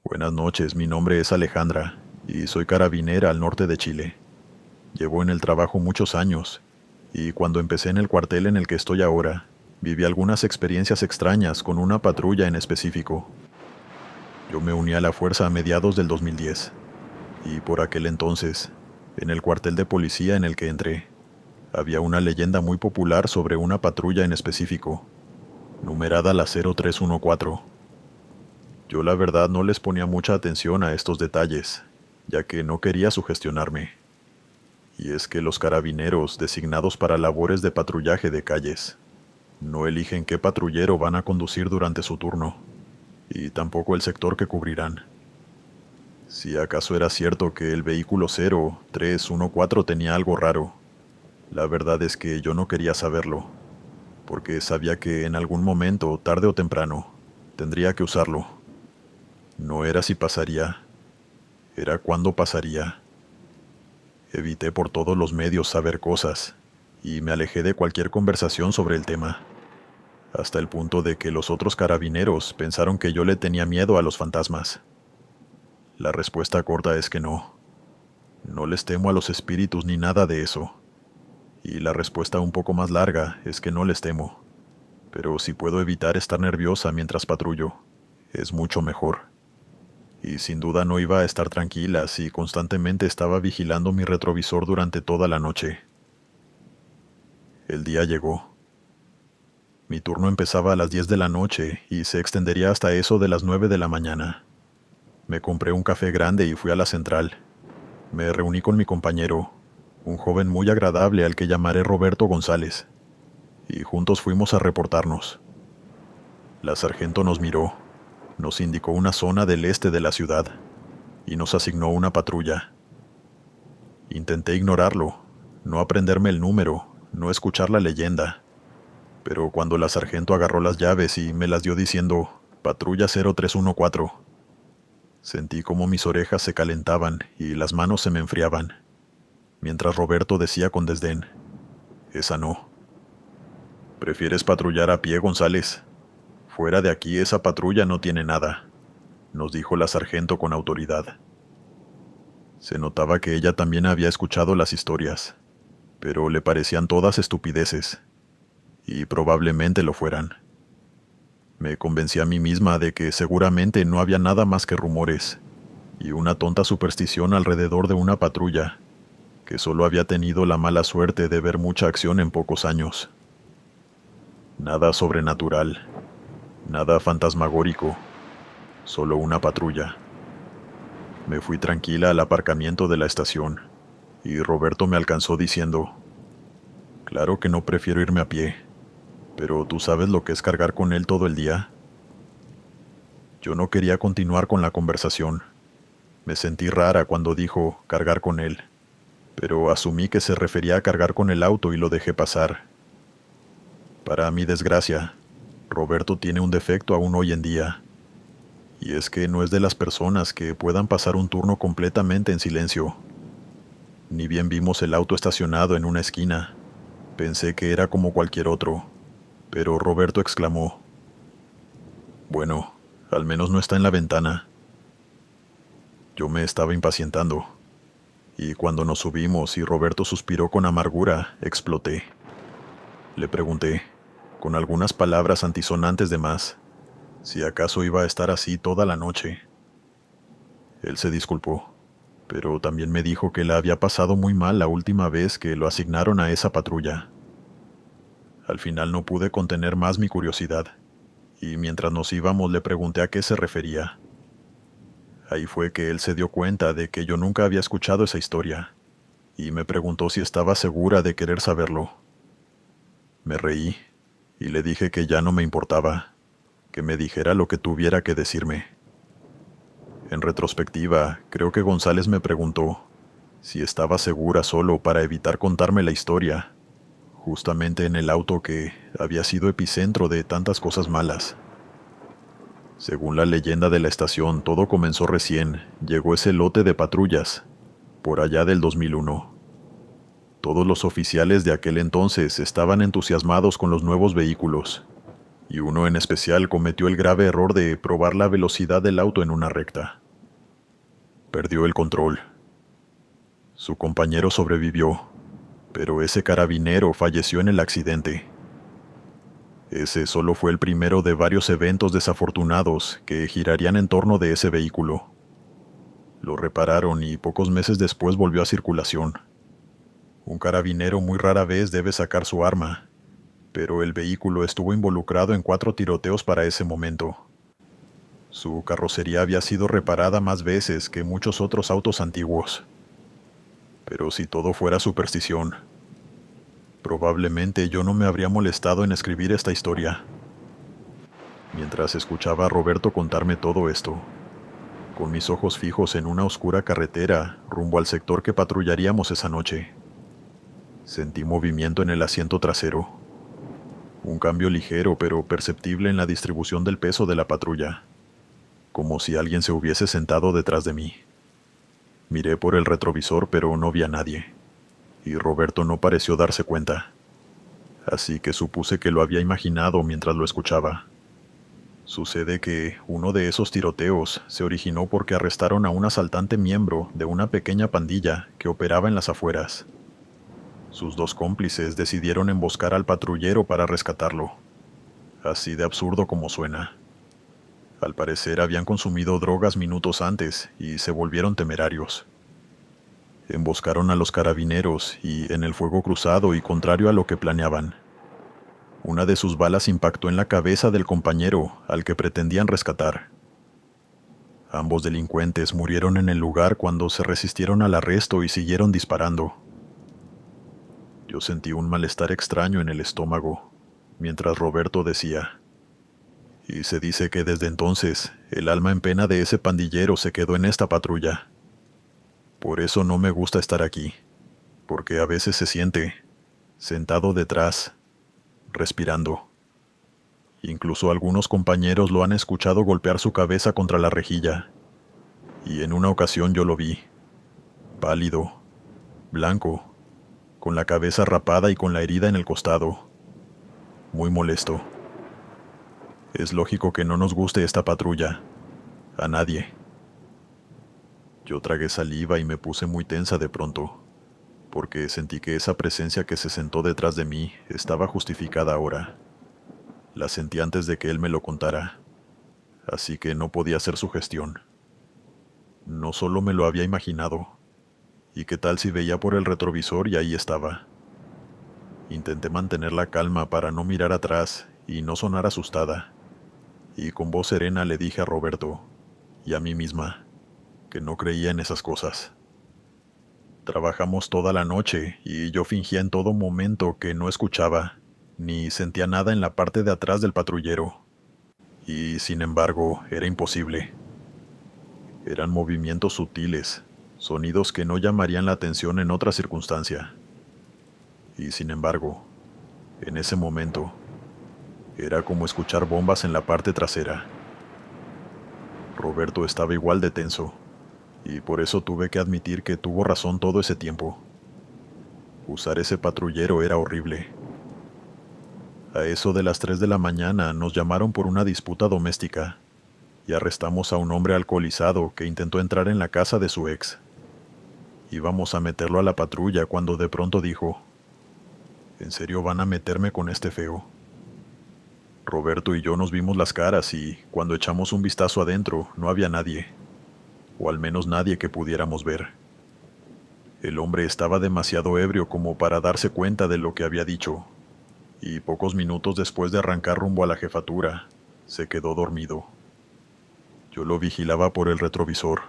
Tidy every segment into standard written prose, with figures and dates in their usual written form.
Buenas noches, mi nombre es Alejandra y soy carabinera al norte de Chile. Llevo en el trabajo muchos años y cuando empecé en el cuartel en el que estoy ahora, viví algunas experiencias extrañas con una patrulla en específico. Yo me uní a la fuerza a mediados del 2010 y por aquel entonces, en el cuartel de policía en el que entré, había una leyenda muy popular sobre una patrulla en específico, numerada la 0314. Yo la verdad no les ponía mucha atención a estos detalles, ya que no quería sugestionarme. Y es que los carabineros designados para labores de patrullaje de calles no eligen qué patrullero van a conducir durante su turno, y tampoco el sector que cubrirán. Si acaso era cierto que el vehículo 0314 tenía algo raro, la verdad es que yo no quería saberlo, porque sabía que en algún momento, tarde o temprano, tendría que usarlo. No era si pasaría, era cuándo pasaría. Evité por todos los medios saber cosas, y me alejé de cualquier conversación sobre el tema, hasta el punto de que los otros carabineros pensaron que yo le tenía miedo a los fantasmas. La respuesta corta es que no. No les temo a los espíritus ni nada de eso. Y la respuesta un poco más larga es que no les temo. Pero si puedo evitar estar nerviosa mientras patrullo, es mucho mejor. Y sin duda no iba a estar tranquila si constantemente estaba vigilando mi retrovisor durante toda la noche. El día llegó. Mi turno empezaba a las 10 de la noche y se extendería hasta eso de las 9 de la mañana. Me compré un café grande y fui a la central. Me reuní con mi compañero, un joven muy agradable al que llamaré Roberto González, y juntos fuimos a reportarnos. La sargento nos miró, nos indicó una zona del este de la ciudad y nos asignó una patrulla. Intenté ignorarlo, no aprenderme el número, no escuchar la leyenda, pero cuando la sargento agarró las llaves y me las dio diciendo Patrulla 0314, sentí como mis orejas se calentaban y las manos se me enfriaban, mientras Roberto decía con desdén, esa no. ¿Prefieres patrullar a pie, González? Fuera de aquí esa patrulla no tiene nada, nos dijo la sargento con autoridad. Se notaba que ella también había escuchado las historias, pero le parecían todas estupideces, y probablemente lo fueran. Me convencí a mí misma de que seguramente no había nada más que rumores y una tonta superstición alrededor de una patrulla que solo había tenido la mala suerte de ver mucha acción en pocos años. Nada sobrenatural, nada fantasmagórico, solo una patrulla. Me fui tranquila al aparcamiento de la estación y Roberto me alcanzó diciendo, claro que no prefiero irme a pie, pero ¿tú sabes lo que es cargar con él todo el día? Yo no quería continuar con la conversación. Me sentí rara cuando dijo cargar con él, pero asumí que se refería a cargar con el auto y lo dejé pasar. Para mi desgracia, Roberto tiene un defecto aún hoy en día, y es que no es de las personas que puedan pasar un turno completamente en silencio. Ni bien vimos el auto estacionado en una esquina, pensé que era como cualquier otro, pero Roberto exclamó, bueno, al menos no está en la ventana. Yo me estaba impacientando, y cuando nos subimos y Roberto suspiró con amargura, exploté. Le pregunté, con algunas palabras antisonantes de más, si acaso iba a estar así toda la noche. Él se disculpó, pero también me dijo que la había pasado muy mal la última vez que lo asignaron a esa patrulla. Al final no pude contener más mi curiosidad, y mientras nos íbamos le pregunté a qué se refería. Ahí fue que él se dio cuenta de que yo nunca había escuchado esa historia, y me preguntó si estaba segura de querer saberlo. Me reí, y le dije que ya no me importaba, que me dijera lo que tuviera que decirme. En retrospectiva, creo que González me preguntó si estaba segura solo para evitar contarme la historia, justamente en el auto que había sido epicentro de tantas cosas malas. Según la leyenda de la estación, todo comenzó recién, llegó ese lote de patrullas, por allá del 2001. Todos los oficiales de aquel entonces estaban entusiasmados con los nuevos vehículos, y uno en especial cometió el grave error de probar la velocidad del auto en una recta. Perdió el control. Su compañero sobrevivió, pero ese carabinero falleció en el accidente. Ese solo fue el primero de varios eventos desafortunados que girarían en torno de ese vehículo. Lo repararon y pocos meses después volvió a circulación. Un carabinero muy rara vez debe sacar su arma, pero el vehículo estuvo involucrado en 4 tiroteos para ese momento. Su carrocería había sido reparada más veces que muchos otros autos antiguos. Pero si todo fuera superstición, probablemente yo no me habría molestado en escribir esta historia. Mientras escuchaba a Roberto contarme todo esto, con mis ojos fijos en una oscura carretera rumbo al sector que patrullaríamos esa noche, sentí movimiento en el asiento trasero. Un cambio ligero pero perceptible en la distribución del peso de la patrulla, como si alguien se hubiese sentado detrás de mí. Miré por el retrovisor pero no vi a nadie, y Roberto no pareció darse cuenta, así que supuse que lo había imaginado mientras lo escuchaba. Sucede que uno de esos tiroteos se originó porque arrestaron a un asaltante miembro de una pequeña pandilla que operaba en las afueras. Sus 2 cómplices decidieron emboscar al patrullero para rescatarlo. Así de absurdo como suena. Al parecer habían consumido drogas minutos antes y se volvieron temerarios. Emboscaron a los carabineros y, en el fuego cruzado y contrario a lo que planeaban, una de sus balas impactó en la cabeza del compañero al que pretendían rescatar. Ambos delincuentes murieron en el lugar cuando se resistieron al arresto y siguieron disparando. Yo sentí un malestar extraño en el estómago, mientras Roberto decía, y se dice que desde entonces el alma en pena de ese pandillero se quedó en esta patrulla. Por eso no me gusta estar aquí, porque a veces se siente, sentado detrás, respirando. Incluso algunos compañeros lo han escuchado golpear su cabeza contra la rejilla, y en una ocasión yo lo vi, pálido, blanco, con la cabeza rapada y con la herida en el costado, muy molesto. Es lógico que no nos guste esta patrulla, a nadie. Yo tragué saliva y me puse muy tensa de pronto, porque sentí que esa presencia que se sentó detrás de mí estaba justificada ahora. La sentí antes de que él me lo contara, así que no podía ser su gestión. No solo me lo había imaginado, ¿y qué tal si veía por el retrovisor y ahí estaba? Intenté mantener la calma para no mirar atrás y no sonar asustada, y con voz serena le dije a Roberto, y a mí misma, que no creía en esas cosas. Trabajamos toda la noche y yo fingía en todo momento que no escuchaba, ni sentía nada en la parte de atrás del patrullero. Y, sin embargo, era imposible. Eran movimientos sutiles, sonidos que no llamarían la atención en otra circunstancia. Y, sin embargo, en ese momento, era como escuchar bombas en la parte trasera. Roberto estaba igual de tenso, y por eso tuve que admitir que tuvo razón todo ese tiempo. Usar ese patrullero era horrible. A eso de las 3 de la mañana nos llamaron por una disputa doméstica y arrestamos a un hombre alcoholizado que intentó entrar en la casa de su ex. Íbamos a meterlo a la patrulla cuando de pronto dijo, ¿en serio van a meterme con este feo? Roberto y yo nos vimos las caras y, cuando echamos un vistazo adentro, no había nadie, o al menos nadie que pudiéramos ver. El hombre estaba demasiado ebrio como para darse cuenta de lo que había dicho, y pocos minutos después de arrancar rumbo a la jefatura, se quedó dormido. Yo lo vigilaba por el retrovisor,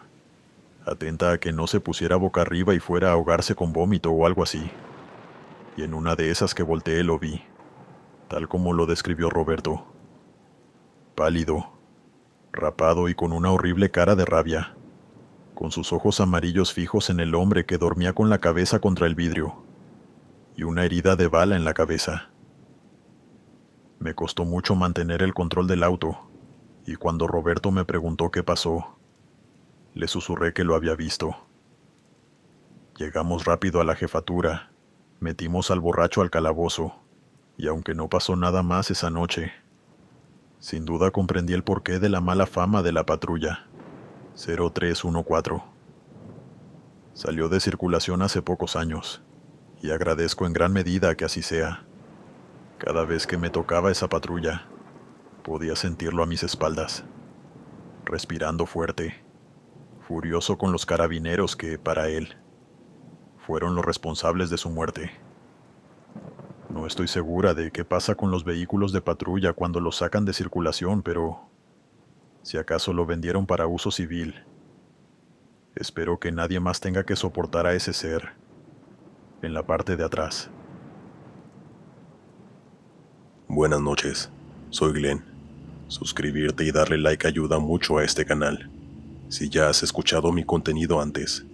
atenta a que no se pusiera boca arriba y fuera a ahogarse con vómito o algo así. Y en una de esas que volteé lo vi, tal como lo describió Roberto. Pálido, rapado y con una horrible cara de rabia, con sus ojos amarillos fijos en el hombre que dormía con la cabeza contra el vidrio, y una herida de bala en la cabeza. Me costó mucho mantener el control del auto, y cuando Roberto me preguntó qué pasó, le susurré que lo había visto. Llegamos rápido a la jefatura, metimos al borracho al calabozo, y aunque no pasó nada más esa noche, Sin duda comprendí el porqué de la mala fama de la patrulla 0314. Salió de circulación hace pocos años, y agradezco en gran medida que así sea. Cada vez que me tocaba esa patrulla, podía sentirlo a mis espaldas, respirando fuerte, furioso con los carabineros que, para él, fueron los responsables de su muerte. No estoy segura de qué pasa con los vehículos de patrulla cuando los sacan de circulación, pero si acaso lo vendieron para uso civil, espero que nadie más tenga que soportar a ese ser en la parte de atrás. Buenas noches, soy Glenn. Suscribirte y darle like ayuda mucho a este canal. Si ya has escuchado mi contenido antes,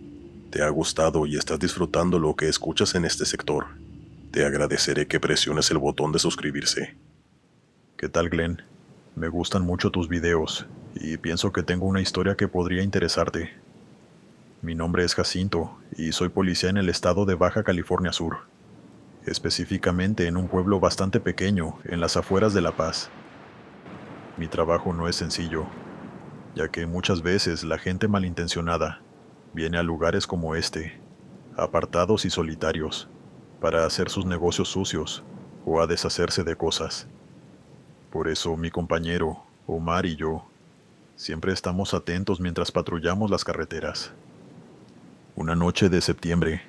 te ha gustado y estás disfrutando lo que escuchas en este sector, te agradeceré que presiones el botón de suscribirse. ¿Qué tal, Glenn? Me gustan mucho tus videos y pienso que tengo una historia que podría interesarte. Mi nombre es Jacinto y soy policía en el estado de Baja California Sur, específicamente en un pueblo bastante pequeño en las afueras de La Paz. Mi trabajo no es sencillo, ya que muchas veces la gente malintencionada viene a lugares como este, apartados y solitarios, para hacer sus negocios sucios o a deshacerse de cosas. Por eso mi compañero, Omar, y yo siempre estamos atentos mientras patrullamos las carreteras. Una noche de septiembre,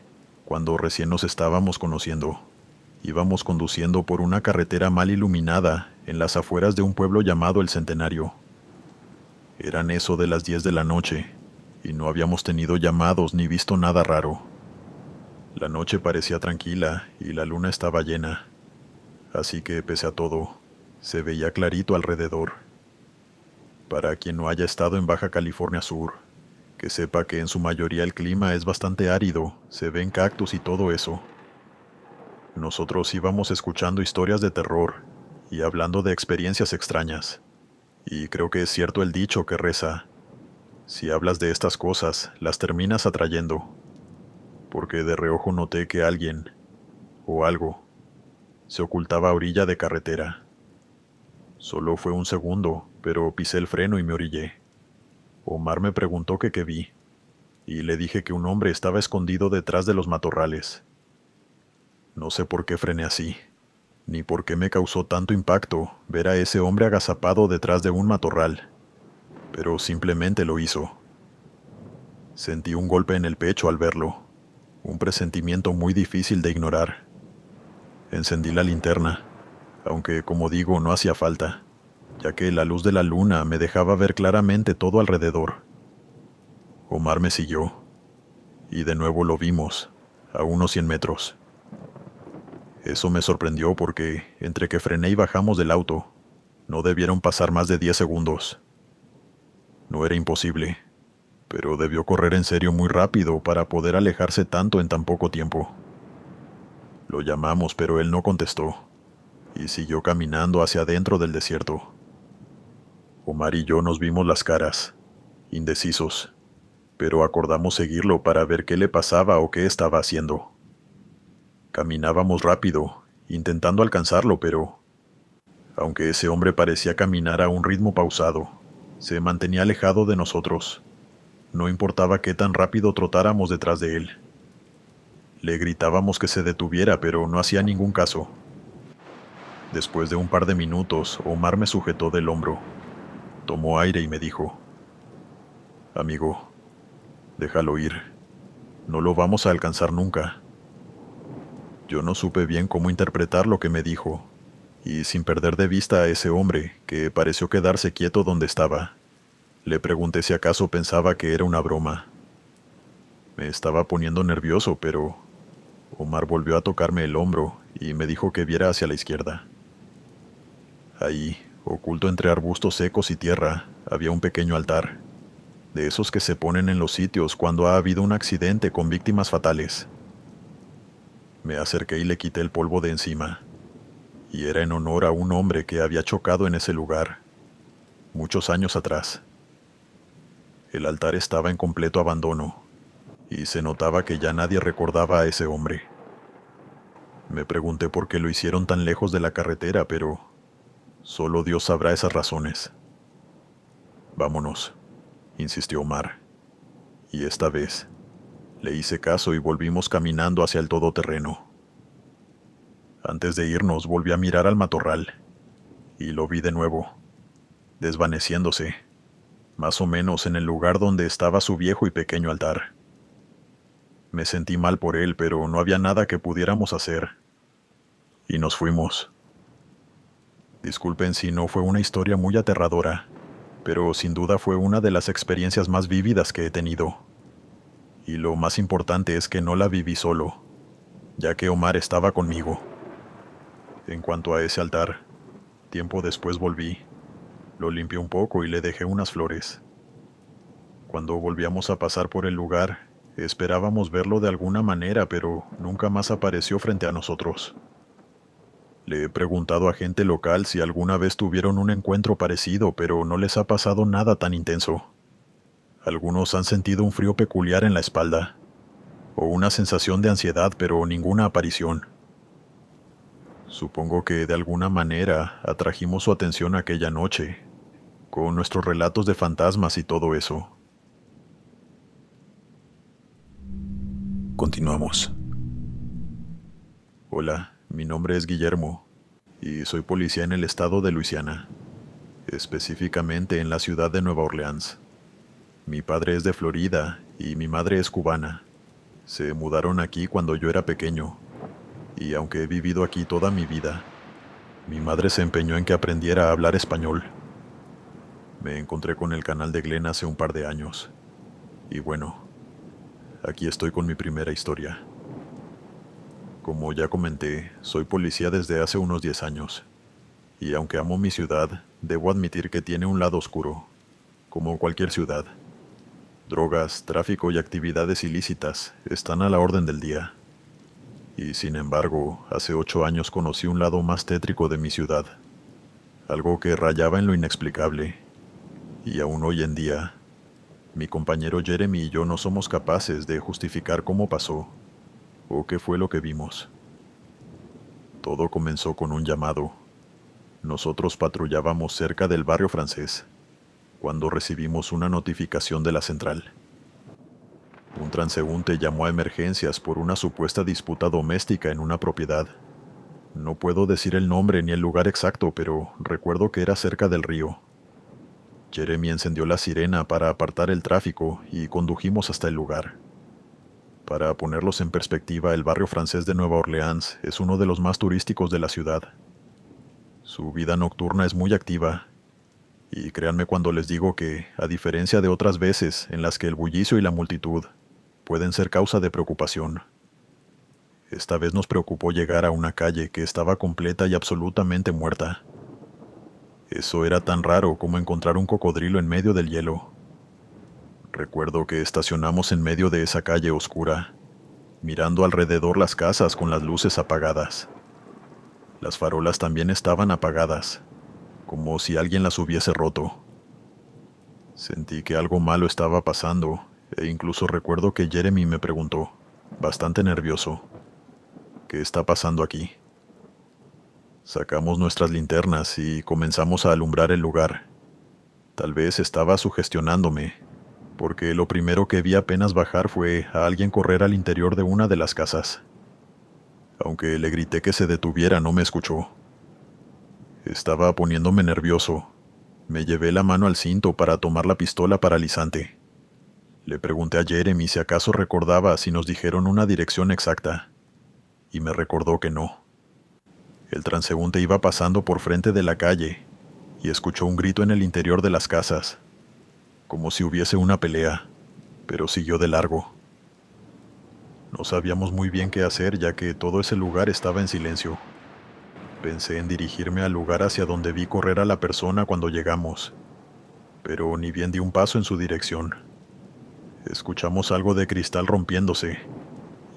cuando recién nos estábamos conociendo, íbamos conduciendo por una carretera mal iluminada en las afueras de un pueblo llamado El Centenario. Eran eso de las 10 de la noche, y no habíamos tenido llamados ni visto nada raro. La noche parecía tranquila y la luna estaba llena, así que pese a todo, se veía clarito alrededor. Para quien no haya estado en Baja California Sur, que sepa que en su mayoría el clima es bastante árido, se ven cactus y todo eso. Nosotros íbamos escuchando historias de terror y hablando de experiencias extrañas. Y creo que es cierto el dicho que reza: si hablas de estas cosas, las terminas atrayendo. Porque de reojo noté que alguien, o algo, se ocultaba a orilla de carretera. Solo fue un segundo, pero pisé el freno y me orillé. Omar me preguntó que qué vi, y le dije que un hombre estaba escondido detrás de los matorrales. No sé por qué frené así, ni por qué me causó tanto impacto ver a ese hombre agazapado detrás de un matorral, pero simplemente lo hizo. Sentí un golpe en el pecho al verlo, un presentimiento muy difícil de ignorar. Encendí la linterna, aunque como digo no hacía falta, ya que la luz de la luna me dejaba ver claramente todo alrededor. Omar me siguió, y de nuevo lo vimos, a unos 100 metros. Eso me sorprendió porque, entre que frené y bajamos del auto, no debieron pasar más de 10 segundos. No era imposible, pero debió correr en serio muy rápido para poder alejarse tanto en tan poco tiempo. Lo llamamos, pero él no contestó, y siguió caminando hacia adentro del desierto. Omar y yo nos vimos las caras, indecisos, pero acordamos seguirlo para ver qué le pasaba o qué estaba haciendo. Caminábamos rápido, intentando alcanzarlo, pero, aunque ese hombre parecía caminar a un ritmo pausado, se mantenía alejado de nosotros. No importaba qué tan rápido trotáramos detrás de él. Le gritábamos que se detuviera, pero no hacía ningún caso. Después de un par de minutos, Omar me sujetó del hombro, tomó aire y me dijo: «Amigo, déjalo ir. No lo vamos a alcanzar nunca». Yo no supe bien cómo interpretar lo que me dijo, y sin perder de vista a ese hombre, que pareció quedarse quieto donde estaba, le pregunté si acaso pensaba que era una broma. Me estaba poniendo nervioso, pero Omar volvió a tocarme el hombro y me dijo que viera hacia la izquierda. Ahí, oculto entre arbustos secos y tierra, había un pequeño altar, de esos que se ponen en los sitios cuando ha habido un accidente con víctimas fatales. Me acerqué y le quité el polvo de encima, y era en honor a un hombre que había chocado en ese lugar, muchos años atrás. El altar estaba en completo abandono, y se notaba que ya nadie recordaba a ese hombre. Me pregunté por qué lo hicieron tan lejos de la carretera, pero Solo Dios sabrá esas razones. Vámonos, insistió Omar. Y esta vez, le hice caso y volvimos caminando hacia el todoterreno. Antes de irnos, volví a mirar al matorral, y lo vi de nuevo, desvaneciéndose, más o menos en el lugar donde estaba su viejo y pequeño altar. Me sentí mal por él, pero no había nada que pudiéramos hacer. Y nos fuimos. Disculpen si no fue una historia muy aterradora, pero sin duda fue una de las experiencias más vívidas que he tenido. Y lo más importante es que no la viví solo, ya que Omar estaba conmigo. En cuanto a ese altar, tiempo después volví, lo limpié un poco y le dejé unas flores. Cuando volvíamos a pasar por el lugar, esperábamos verlo de alguna manera, pero nunca más apareció frente a nosotros. Le he preguntado a gente local si alguna vez tuvieron un encuentro parecido, pero no les ha pasado nada tan intenso. Algunos han sentido un frío peculiar en la espalda, o una sensación de ansiedad, pero ninguna aparición. Supongo que de alguna manera atrajimos su atención aquella noche, con nuestros relatos de fantasmas y todo eso. Continuamos. Hola, mi nombre es Guillermo, y soy policía en el estado de Luisiana, específicamente en la ciudad de Nueva Orleans. Mi padre es de Florida y mi madre es cubana. Se mudaron aquí cuando yo era pequeño, y aunque he vivido aquí toda mi vida, mi madre se empeñó en que aprendiera a hablar español. Me encontré con el canal de Glenn hace un par de años, y bueno, aquí estoy con mi primera historia. Como ya comenté, soy policía desde hace unos 10 años, y aunque amo mi ciudad, debo admitir que tiene un lado oscuro, como cualquier ciudad. Drogas, tráfico y actividades ilícitas están a la orden del día. Y sin embargo, hace 8 años conocí un lado más tétrico de mi ciudad, algo que rayaba en lo inexplicable, y aún hoy en día, mi compañero Jeremy y yo no somos capaces de justificar cómo pasó, o qué fue lo que vimos. Todo comenzó con un llamado. Nosotros patrullábamos cerca del barrio francés, cuando recibimos una notificación de la central. Un transeúnte llamó a emergencias por una supuesta disputa doméstica en una propiedad. No puedo decir el nombre ni el lugar exacto, pero recuerdo que era cerca del río. Jeremy encendió la sirena para apartar el tráfico y condujimos hasta el lugar. Para ponerlos en perspectiva, el barrio francés de Nueva Orleans es uno de los más turísticos de la ciudad. Su vida nocturna es muy activa, y créanme cuando les digo que, a diferencia de otras veces en las que el bullicio y la multitud pueden ser causa de preocupación, esta vez nos preocupó llegar a una calle que estaba completa y absolutamente muerta. Eso era tan raro como encontrar un cocodrilo en medio del hielo. Recuerdo que estacionamos en medio de esa calle oscura, mirando alrededor las casas con las luces apagadas. Las farolas también estaban apagadas, como si alguien las hubiese roto. Sentí que algo malo estaba pasando, e incluso recuerdo que Jeremy me preguntó, bastante nervioso, ¿qué está pasando aquí? Sacamos nuestras linternas y comenzamos a alumbrar el lugar. Tal vez estaba sugestionándome, porque lo primero que vi apenas bajar fue a alguien correr al interior de una de las casas. Aunque le grité que se detuviera, no me escuchó. Estaba poniéndome nervioso. Me llevé la mano al cinto para tomar la pistola paralizante. Le pregunté a Jeremy si acaso recordaba si nos dijeron una dirección exacta, y me recordó que no. El transeúnte iba pasando por frente de la calle, y escuchó un grito en el interior de las casas, como si hubiese una pelea, pero siguió de largo. No sabíamos muy bien qué hacer, ya que todo ese lugar estaba en silencio. Pensé en dirigirme al lugar hacia donde vi correr a la persona cuando llegamos, pero ni bien di un paso en su dirección. Escuchamos algo de cristal rompiéndose,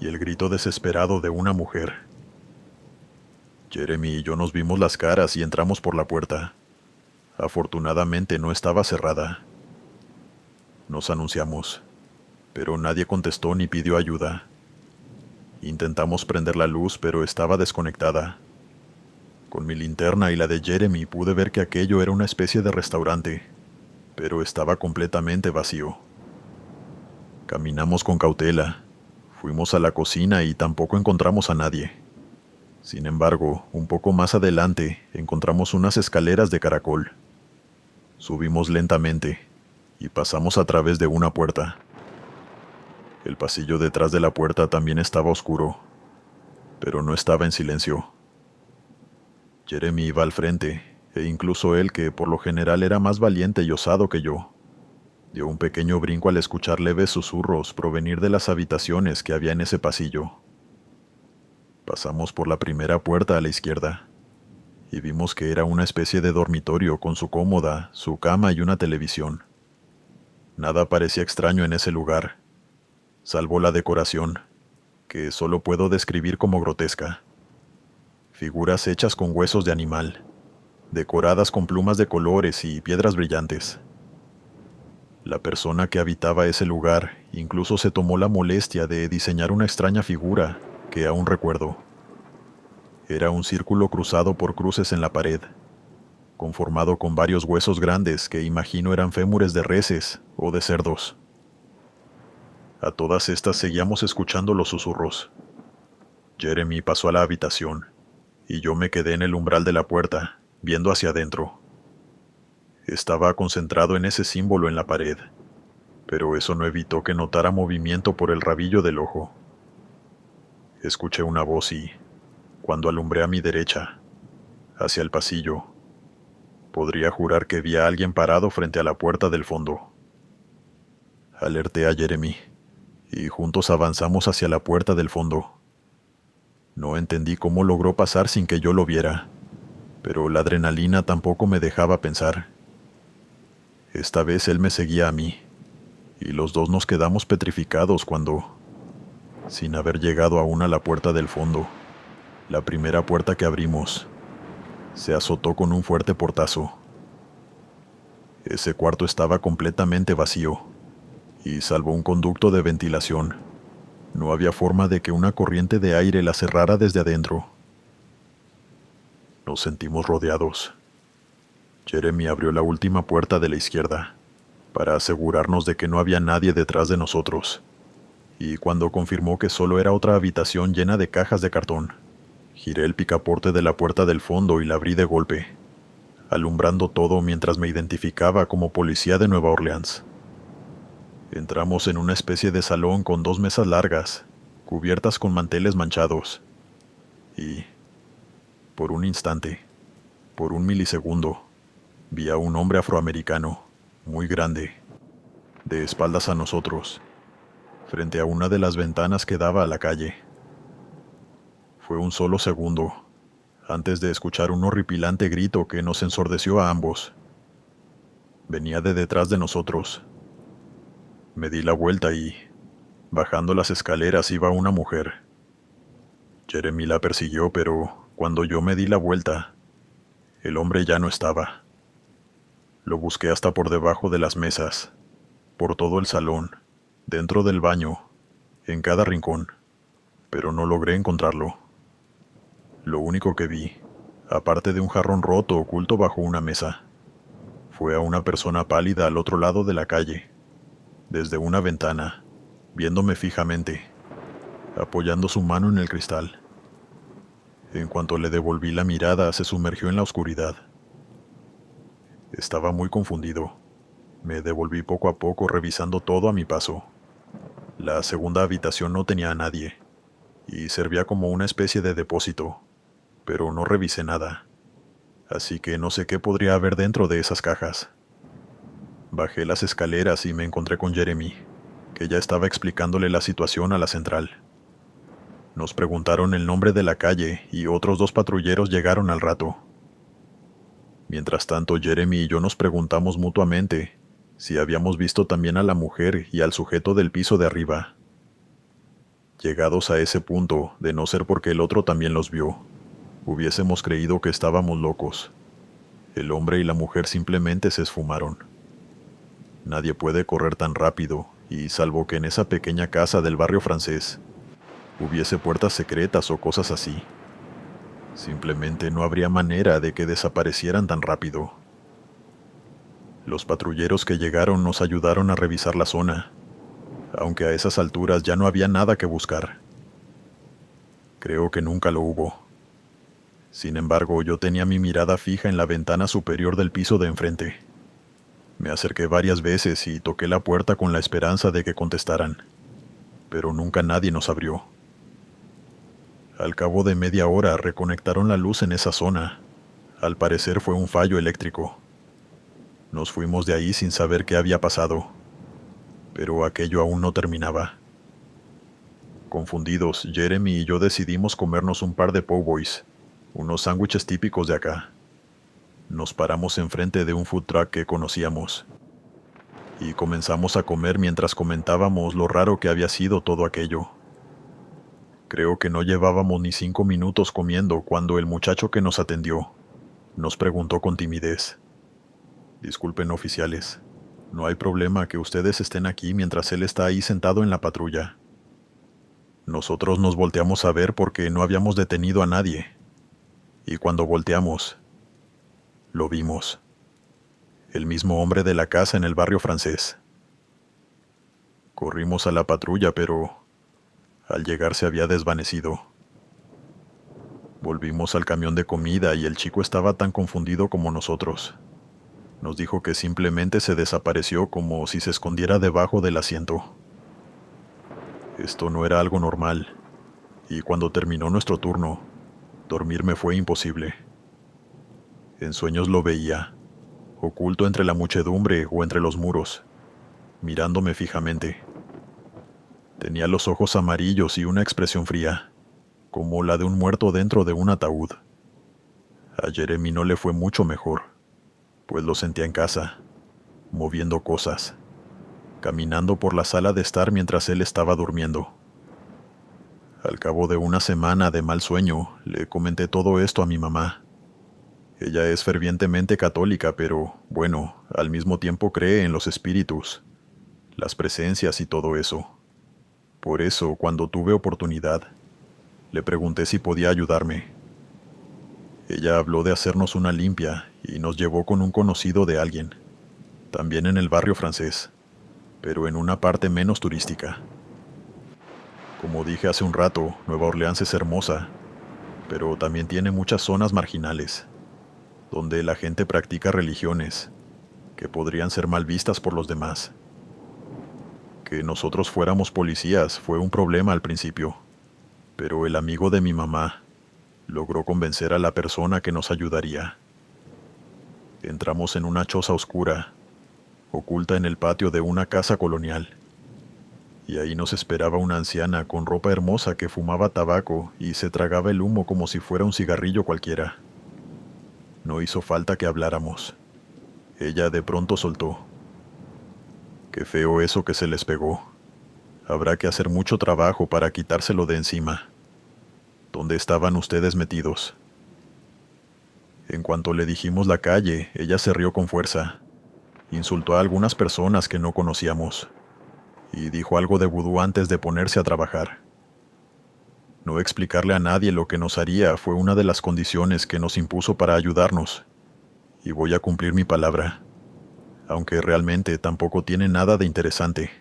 y el grito desesperado de una mujer. Jeremy y yo nos vimos las caras y entramos por la puerta. Afortunadamente no estaba cerrada. Nos anunciamos, pero nadie contestó ni pidió ayuda. Intentamos prender la luz, pero estaba desconectada. Con mi linterna y la de Jeremy pude ver que aquello era una especie de restaurante, pero estaba completamente vacío. Caminamos con cautela, fuimos a la cocina y tampoco encontramos a nadie. Sin embargo, un poco más adelante encontramos unas escaleras de caracol. Subimos lentamente y pasamos a través de una puerta. El pasillo detrás de la puerta también estaba oscuro, pero no estaba en silencio. Jeremy iba al frente, e incluso él, que por lo general era más valiente y osado que yo, dio un pequeño brinco al escuchar leves susurros provenir de las habitaciones que había en ese pasillo. Pasamos por la primera puerta a la izquierda, y vimos que era una especie de dormitorio con su cómoda, su cama y una televisión. Nada parecía extraño en ese lugar, salvo la decoración, que solo puedo describir como grotesca. Figuras hechas con huesos de animal, decoradas con plumas de colores y piedras brillantes. La persona que habitaba ese lugar incluso se tomó la molestia de diseñar una extraña figura que aún recuerdo. Era un círculo cruzado por cruces en la pared, conformado con varios huesos grandes que imagino eran fémures de reses o de cerdos. A todas estas seguíamos escuchando los susurros. Jeremy pasó a la habitación, y yo me quedé en el umbral de la puerta, viendo hacia adentro. Estaba concentrado en ese símbolo en la pared, pero eso no evitó que notara movimiento por el rabillo del ojo. Escuché una voz y, cuando alumbré a mi derecha, hacia el pasillo, podría jurar que vi a alguien parado frente a la puerta del fondo. Alerté a Jeremy, y juntos avanzamos hacia la puerta del fondo. No entendí cómo logró pasar sin que yo lo viera, pero la adrenalina tampoco me dejaba pensar. Esta vez él me seguía a mí, y los dos nos quedamos petrificados cuando, sin haber llegado aún a la puerta del fondo, la primera puerta que abrimos se azotó con un fuerte portazo. Ese cuarto estaba completamente vacío, y salvo un conducto de ventilación, no había forma de que una corriente de aire la cerrara desde adentro. Nos sentimos rodeados. Jeremy abrió la última puerta de la izquierda, para asegurarnos de que no había nadie detrás de nosotros, y cuando confirmó que solo era otra habitación llena de cajas de cartón, giré el picaporte de la puerta del fondo y la abrí de golpe, alumbrando todo mientras me identificaba como policía de Nueva Orleans. Entramos en una especie de salón con dos mesas largas, cubiertas con manteles manchados, y, por un instante, por un milisegundo, vi a un hombre afroamericano, muy grande, de espaldas a nosotros, frente a una de las ventanas que daba a la calle. Fue un solo segundo, antes de escuchar un horripilante grito que nos ensordeció a ambos. Venía de detrás de nosotros. Me di la vuelta y, bajando las escaleras, iba una mujer. Jeremy la persiguió, pero cuando yo me di la vuelta, el hombre ya no estaba. Lo busqué hasta por debajo de las mesas, por todo el salón, dentro del baño, en cada rincón, pero no logré encontrarlo. Lo único que vi, aparte de un jarrón roto oculto bajo una mesa, fue a una persona pálida al otro lado de la calle, desde una ventana, viéndome fijamente, apoyando su mano en el cristal. En cuanto le devolví la mirada, se sumergió en la oscuridad. Estaba muy confundido. Me devolví poco a poco, revisando todo a mi paso. La segunda habitación no tenía a nadie, y servía como una especie de depósito, pero no revisé nada, así que no sé qué podría haber dentro de esas cajas. Bajé las escaleras y me encontré con Jeremy, que ya estaba explicándole la situación a la central. Nos preguntaron el nombre de la calle y otros dos patrulleros llegaron al rato. Mientras tanto, Jeremy y yo nos preguntamos mutuamente si habíamos visto también a la mujer y al sujeto del piso de arriba. Llegados a ese punto, de no ser porque el otro también los vio, hubiésemos creído que estábamos locos. El hombre y la mujer simplemente se esfumaron. Nadie puede correr tan rápido, y salvo que en esa pequeña casa del barrio francés hubiese puertas secretas o cosas así. Simplemente no habría manera de que desaparecieran tan rápido. Los patrulleros que llegaron nos ayudaron a revisar la zona, aunque a esas alturas ya no había nada que buscar. Creo que nunca lo hubo. Sin embargo, yo tenía mi mirada fija en la ventana superior del piso de enfrente. Me acerqué varias veces y toqué la puerta con la esperanza de que contestaran, pero nunca nadie nos abrió. Al cabo de media hora reconectaron la luz en esa zona. Al parecer fue un fallo eléctrico. Nos fuimos de ahí sin saber qué había pasado, pero aquello aún no terminaba. Confundidos, Jeremy y yo decidimos comernos un par de po' boys, unos sándwiches típicos de acá. Nos paramos enfrente de un food truck que conocíamos y comenzamos a comer mientras comentábamos lo raro que había sido todo aquello. Creo que no llevábamos ni 5 minutos comiendo cuando el muchacho que nos atendió nos preguntó con timidez: «Disculpen, oficiales, no hay problema que ustedes estén aquí mientras él está ahí sentado en la patrulla». Nosotros nos volteamos a ver porque no habíamos detenido a nadie, y cuando volteamos, lo vimos. El mismo hombre de la casa en el barrio francés. Corrimos a la patrulla, pero al llegar se había desvanecido. Volvimos al camión de comida y el chico estaba tan confundido como nosotros. Nos dijo que simplemente se desapareció como si se escondiera debajo del asiento. Esto no era algo normal, y cuando terminó nuestro turno, dormir me fue imposible. En sueños lo veía, oculto entre la muchedumbre o entre los muros, mirándome fijamente. Tenía los ojos amarillos y una expresión fría, como la de un muerto dentro de un ataúd. A Jeremy no le fue mucho mejor, pues lo sentía en casa, moviendo cosas, caminando por la sala de estar mientras él estaba durmiendo. Al cabo de una semana de mal sueño, le comenté todo esto a mi mamá. Ella es fervientemente católica, pero, bueno, al mismo tiempo cree en los espíritus, las presencias y todo eso. Por eso, cuando tuve oportunidad, le pregunté si podía ayudarme. Ella habló de hacernos una limpia y nos llevó con un conocido de alguien, también en el barrio francés, pero en una parte menos turística. Como dije hace un rato, Nueva Orleans es hermosa, pero también tiene muchas zonas marginales, donde la gente practica religiones que podrían ser mal vistas por los demás. Que nosotros fuéramos policías fue un problema al principio, pero el amigo de mi mamá logró convencer a la persona que nos ayudaría. Entramos en una choza oscura, oculta en el patio de una casa colonial, y ahí nos esperaba una anciana con ropa hermosa que fumaba tabaco y se tragaba el humo como si fuera un cigarrillo cualquiera. No hizo falta que habláramos. Ella de pronto soltó: «Qué feo eso que se les pegó. Habrá que hacer mucho trabajo para quitárselo de encima. ¿Dónde estaban ustedes metidos?». En cuanto le dijimos la calle, ella se rió con fuerza. Insultó a algunas personas que no conocíamos y dijo algo de vudú antes de ponerse a trabajar. No explicarle a nadie lo que nos haría fue una de las condiciones que nos impuso para ayudarnos, y voy a cumplir mi palabra, aunque realmente tampoco tiene nada de interesante.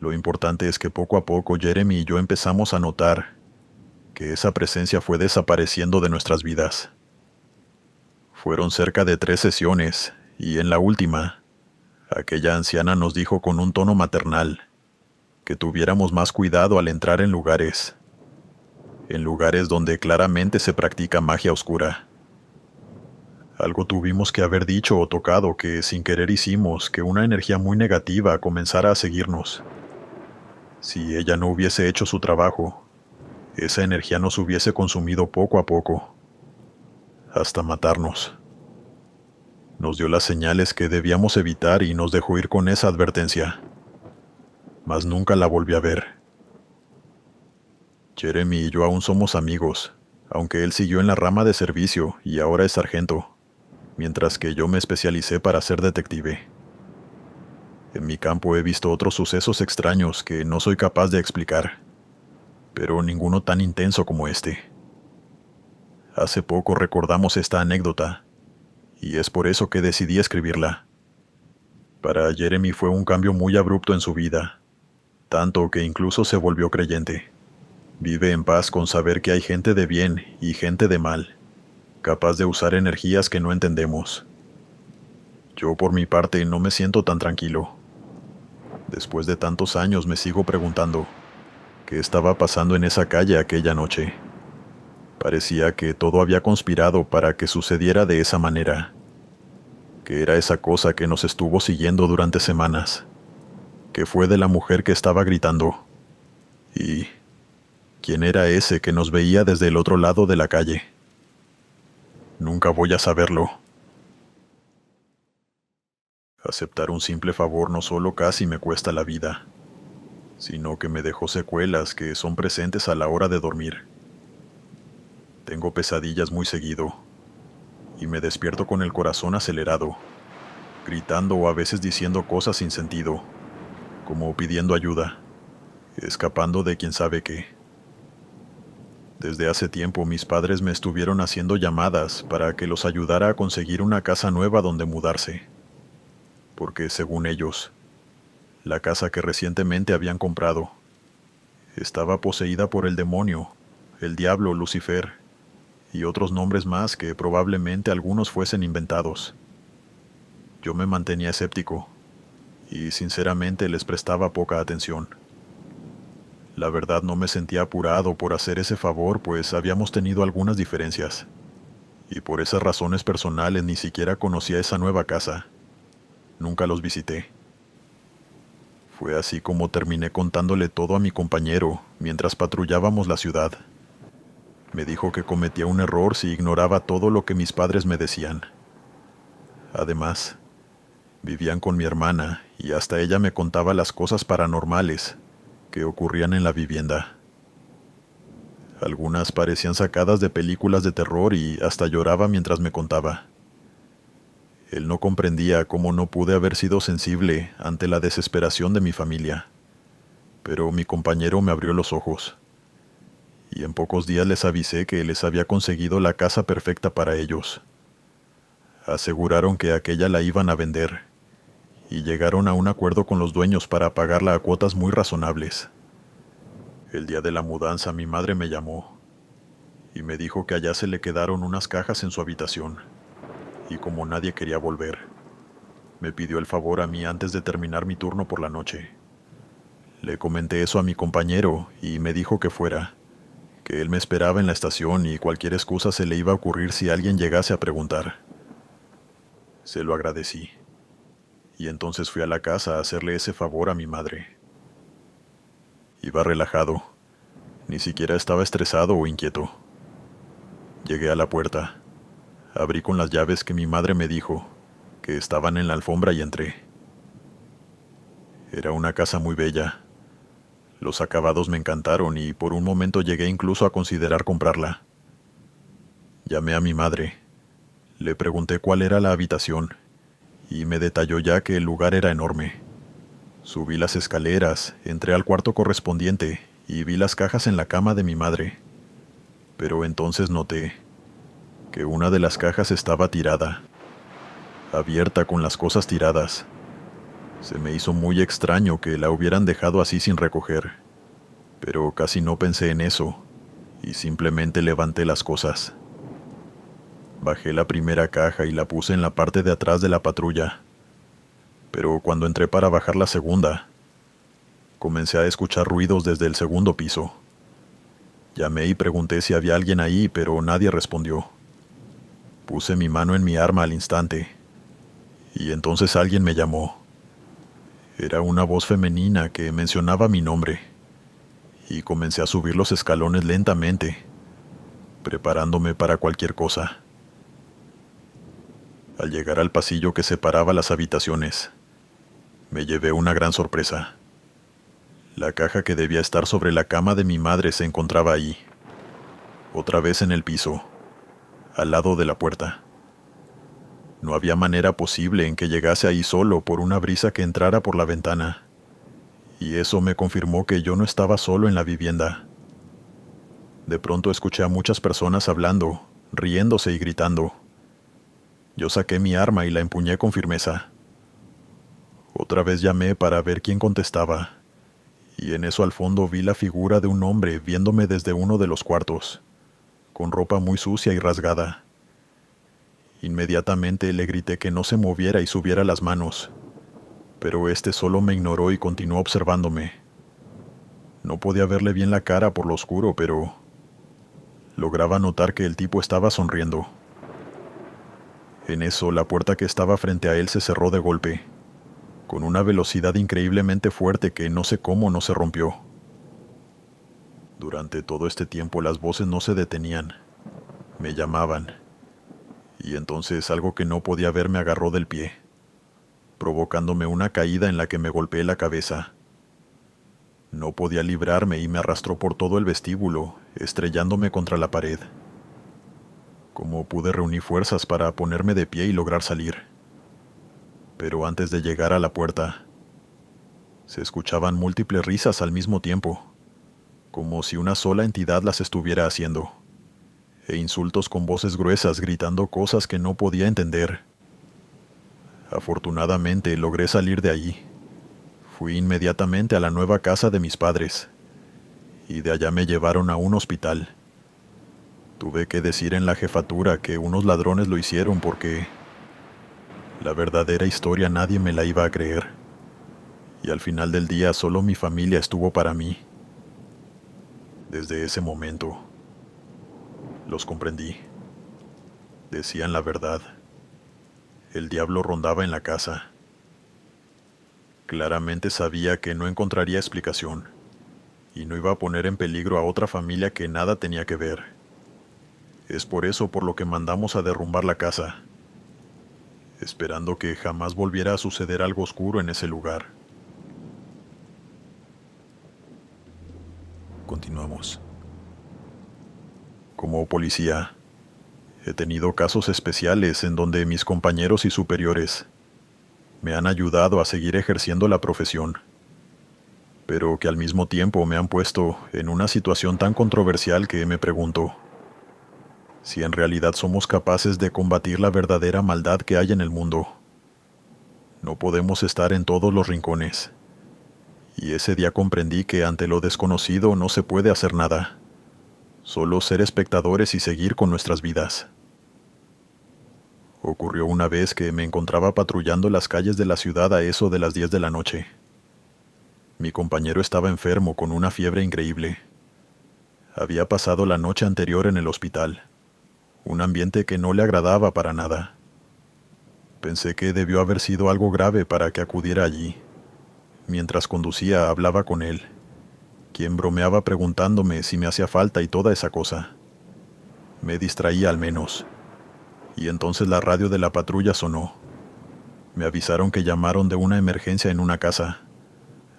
Lo importante es que poco a poco Jeremy y yo empezamos a notar que esa presencia fue desapareciendo de nuestras vidas. Fueron cerca de 3 sesiones, y en la última, aquella anciana nos dijo con un tono maternal que tuviéramos más cuidado al entrar en lugares donde claramente se practica magia oscura. Algo tuvimos que haber dicho o tocado que sin querer hicimos que una energía muy negativa comenzara a seguirnos. Si ella no hubiese hecho su trabajo, esa energía nos hubiese consumido poco a poco, hasta matarnos. Nos dio las señales que debíamos evitar y nos dejó ir con esa advertencia. Mas nunca la volví a ver. Jeremy y yo aún somos amigos, aunque él siguió en la rama de servicio y ahora es sargento, mientras que yo me especialicé para ser detective. En mi campo he visto otros sucesos extraños que no soy capaz de explicar, pero ninguno tan intenso como este. Hace poco recordamos esta anécdota, y es por eso que decidí escribirla. Para Jeremy fue un cambio muy abrupto en su vida, tanto que incluso se volvió creyente. Vive en paz con saber que hay gente de bien y gente de mal, capaz de usar energías que no entendemos. Yo por mi parte no me siento tan tranquilo. Después de tantos años me sigo preguntando, ¿qué estaba pasando en esa calle aquella noche? Parecía que todo había conspirado para que sucediera de esa manera. ¿Qué era esa cosa que nos estuvo siguiendo durante semanas? ¿Qué fue de la mujer que estaba gritando? ¿Y quién era ese que nos veía desde el otro lado de la calle? Nunca voy a saberlo. Aceptar un simple favor no solo casi me cuesta la vida, sino que me dejó secuelas que son presentes a la hora de dormir. Tengo pesadillas muy seguido, y me despierto con el corazón acelerado, gritando o a veces diciendo cosas sin sentido, como pidiendo ayuda, escapando de quién sabe qué. Desde hace tiempo mis padres me estuvieron haciendo llamadas para que los ayudara a conseguir una casa nueva donde mudarse, porque según ellos, la casa que recientemente habían comprado estaba poseída por el demonio, el diablo, Lucifer, y otros nombres más que probablemente algunos fuesen inventados. Yo me mantenía escéptico, y sinceramente les prestaba poca atención. La verdad no me sentía apurado por hacer ese favor, pues habíamos tenido algunas diferencias, y por esas razones personales ni siquiera conocía esa nueva casa. Nunca los visité. Fue así como terminé contándole todo a mi compañero mientras patrullábamos la ciudad. Me dijo que cometía un error si ignoraba todo lo que mis padres me decían. Además, vivían con mi hermana y hasta ella me contaba las cosas paranormales que ocurrían en la vivienda. Algunas parecían sacadas de películas de terror y hasta lloraba mientras me contaba. Él no comprendía cómo no pude haber sido sensible ante la desesperación de mi familia, pero mi compañero me abrió los ojos, y en pocos días les avisé que les había conseguido la casa perfecta para ellos. Aseguraron que aquella la iban a vender, y llegaron a un acuerdo con los dueños para pagarla a cuotas muy razonables. El día de la mudanza mi madre me llamó, y me dijo que allá se le quedaron unas cajas en su habitación, y como nadie quería volver, me pidió el favor a mí antes de terminar mi turno por la noche. Le comenté eso a mi compañero y me dijo que fuera, que él me esperaba en la estación y cualquier excusa se le iba a ocurrir si alguien llegase a preguntar. Se lo agradecí, y entonces fui a la casa a hacerle ese favor a mi madre. Iba relajado, ni siquiera estaba estresado o inquieto. Llegué a la puerta. Abrí con las llaves que mi madre me dijo, que estaban en la alfombra y entré. Era una casa muy bella. Los acabados me encantaron y por un momento llegué incluso a considerar comprarla. Llamé a mi madre. Le pregunté cuál era la habitación y me detalló ya que el lugar era enorme. Subí las escaleras, entré al cuarto correspondiente y vi las cajas en la cama de mi madre. Pero entonces noté que una de las cajas estaba tirada, abierta con las cosas tiradas. Se me hizo muy extraño que la hubieran dejado así sin recoger, pero casi no pensé en eso y simplemente levanté las cosas. Bajé la primera caja y la puse en la parte de atrás de la patrulla, pero cuando entré para bajar la segunda, comencé a escuchar ruidos desde el segundo piso. Llamé y pregunté si había alguien ahí, pero nadie respondió. Puse mi mano en mi arma al instante, y entonces alguien me llamó. Era una voz femenina que mencionaba mi nombre, y comencé a subir los escalones lentamente, preparándome para cualquier cosa. Al llegar al pasillo que separaba las habitaciones, me llevé una gran sorpresa. La caja que debía estar sobre la cama de mi madre se encontraba ahí, otra vez en el piso, al lado de la puerta. No había manera posible en que llegase ahí solo por una brisa que entrara por la ventana, y eso me confirmó que yo no estaba solo en la vivienda. De pronto escuché a muchas personas hablando, riéndose y gritando. Yo saqué mi arma y la empuñé con firmeza. Otra vez llamé para ver quién contestaba, y en eso al fondo vi la figura de un hombre viéndome desde uno de los cuartos, con ropa muy sucia y rasgada. Inmediatamente le grité que no se moviera y subiera las manos, pero este solo me ignoró y continuó observándome. No podía verle bien la cara por lo oscuro, pero lograba notar que el tipo estaba sonriendo. En eso, la puerta que estaba frente a él se cerró de golpe, con una velocidad increíblemente fuerte que no sé cómo no se rompió. Durante todo este tiempo las voces no se detenían, me llamaban, y entonces algo que no podía ver me agarró del pie, provocándome una caída en la que me golpeé la cabeza. No podía librarme y me arrastró por todo el vestíbulo, estrellándome contra la pared. Como pude reunir fuerzas para ponerme de pie y lograr salir. Pero antes de llegar a la puerta, se escuchaban múltiples risas al mismo tiempo, como si una sola entidad las estuviera haciendo, e insultos con voces gruesas gritando cosas que no podía entender. Afortunadamente logré salir de allí. Fui inmediatamente a la nueva casa de mis padres, y de allá me llevaron a un hospital. Tuve que decir en la jefatura que unos ladrones lo hicieron porque la verdadera historia nadie me la iba a creer. Y al final del día solo mi familia estuvo para mí. Desde ese momento, los comprendí. Decían la verdad. El diablo rondaba en la casa. Claramente sabía que no encontraría explicación, y no iba a poner en peligro a otra familia que nada tenía que ver. Es por eso por lo que mandamos a derrumbar la casa, esperando que jamás volviera a suceder algo oscuro en ese lugar. Continuamos. Como policía, he tenido casos especiales en donde mis compañeros y superiores me han ayudado a seguir ejerciendo la profesión, pero que al mismo tiempo me han puesto en una situación tan controversial que me pregunto si en realidad somos capaces de combatir la verdadera maldad que hay en el mundo. No podemos estar en todos los rincones, y ese día comprendí que ante lo desconocido no se puede hacer nada, solo ser espectadores y seguir con nuestras vidas. Ocurrió una vez que me encontraba patrullando las calles de la ciudad a eso de las 10 de la noche. Mi compañero estaba enfermo con una fiebre increíble. Había pasado la noche anterior en el hospital, un ambiente que no le agradaba para nada. Pensé que debió haber sido algo grave para que acudiera allí. Mientras conducía hablaba con él, quien bromeaba preguntándome si me hacía falta y toda esa cosa. Me distraía al menos. Y entonces la radio de la patrulla sonó. Me avisaron que llamaron de una emergencia en una casa.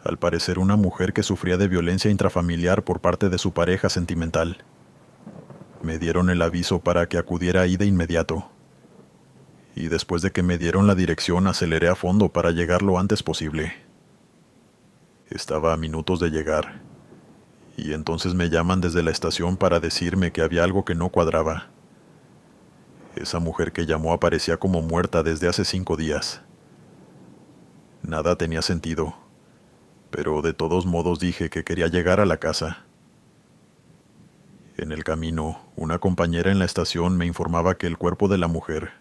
Al parecer una mujer que sufría de violencia intrafamiliar por parte de su pareja sentimental. Me dieron el aviso para que acudiera ahí de inmediato. Y después de que me dieron la dirección aceleré a fondo para llegar lo antes posible. Estaba a minutos de llegar. Y entonces me llaman desde la estación para decirme que había algo que no cuadraba. Esa mujer que llamó aparecía como muerta desde hace 5 días. Nada tenía sentido, pero de todos modos dije que quería llegar a la casa. En el camino, una compañera en la estación me informaba que el cuerpo de la mujer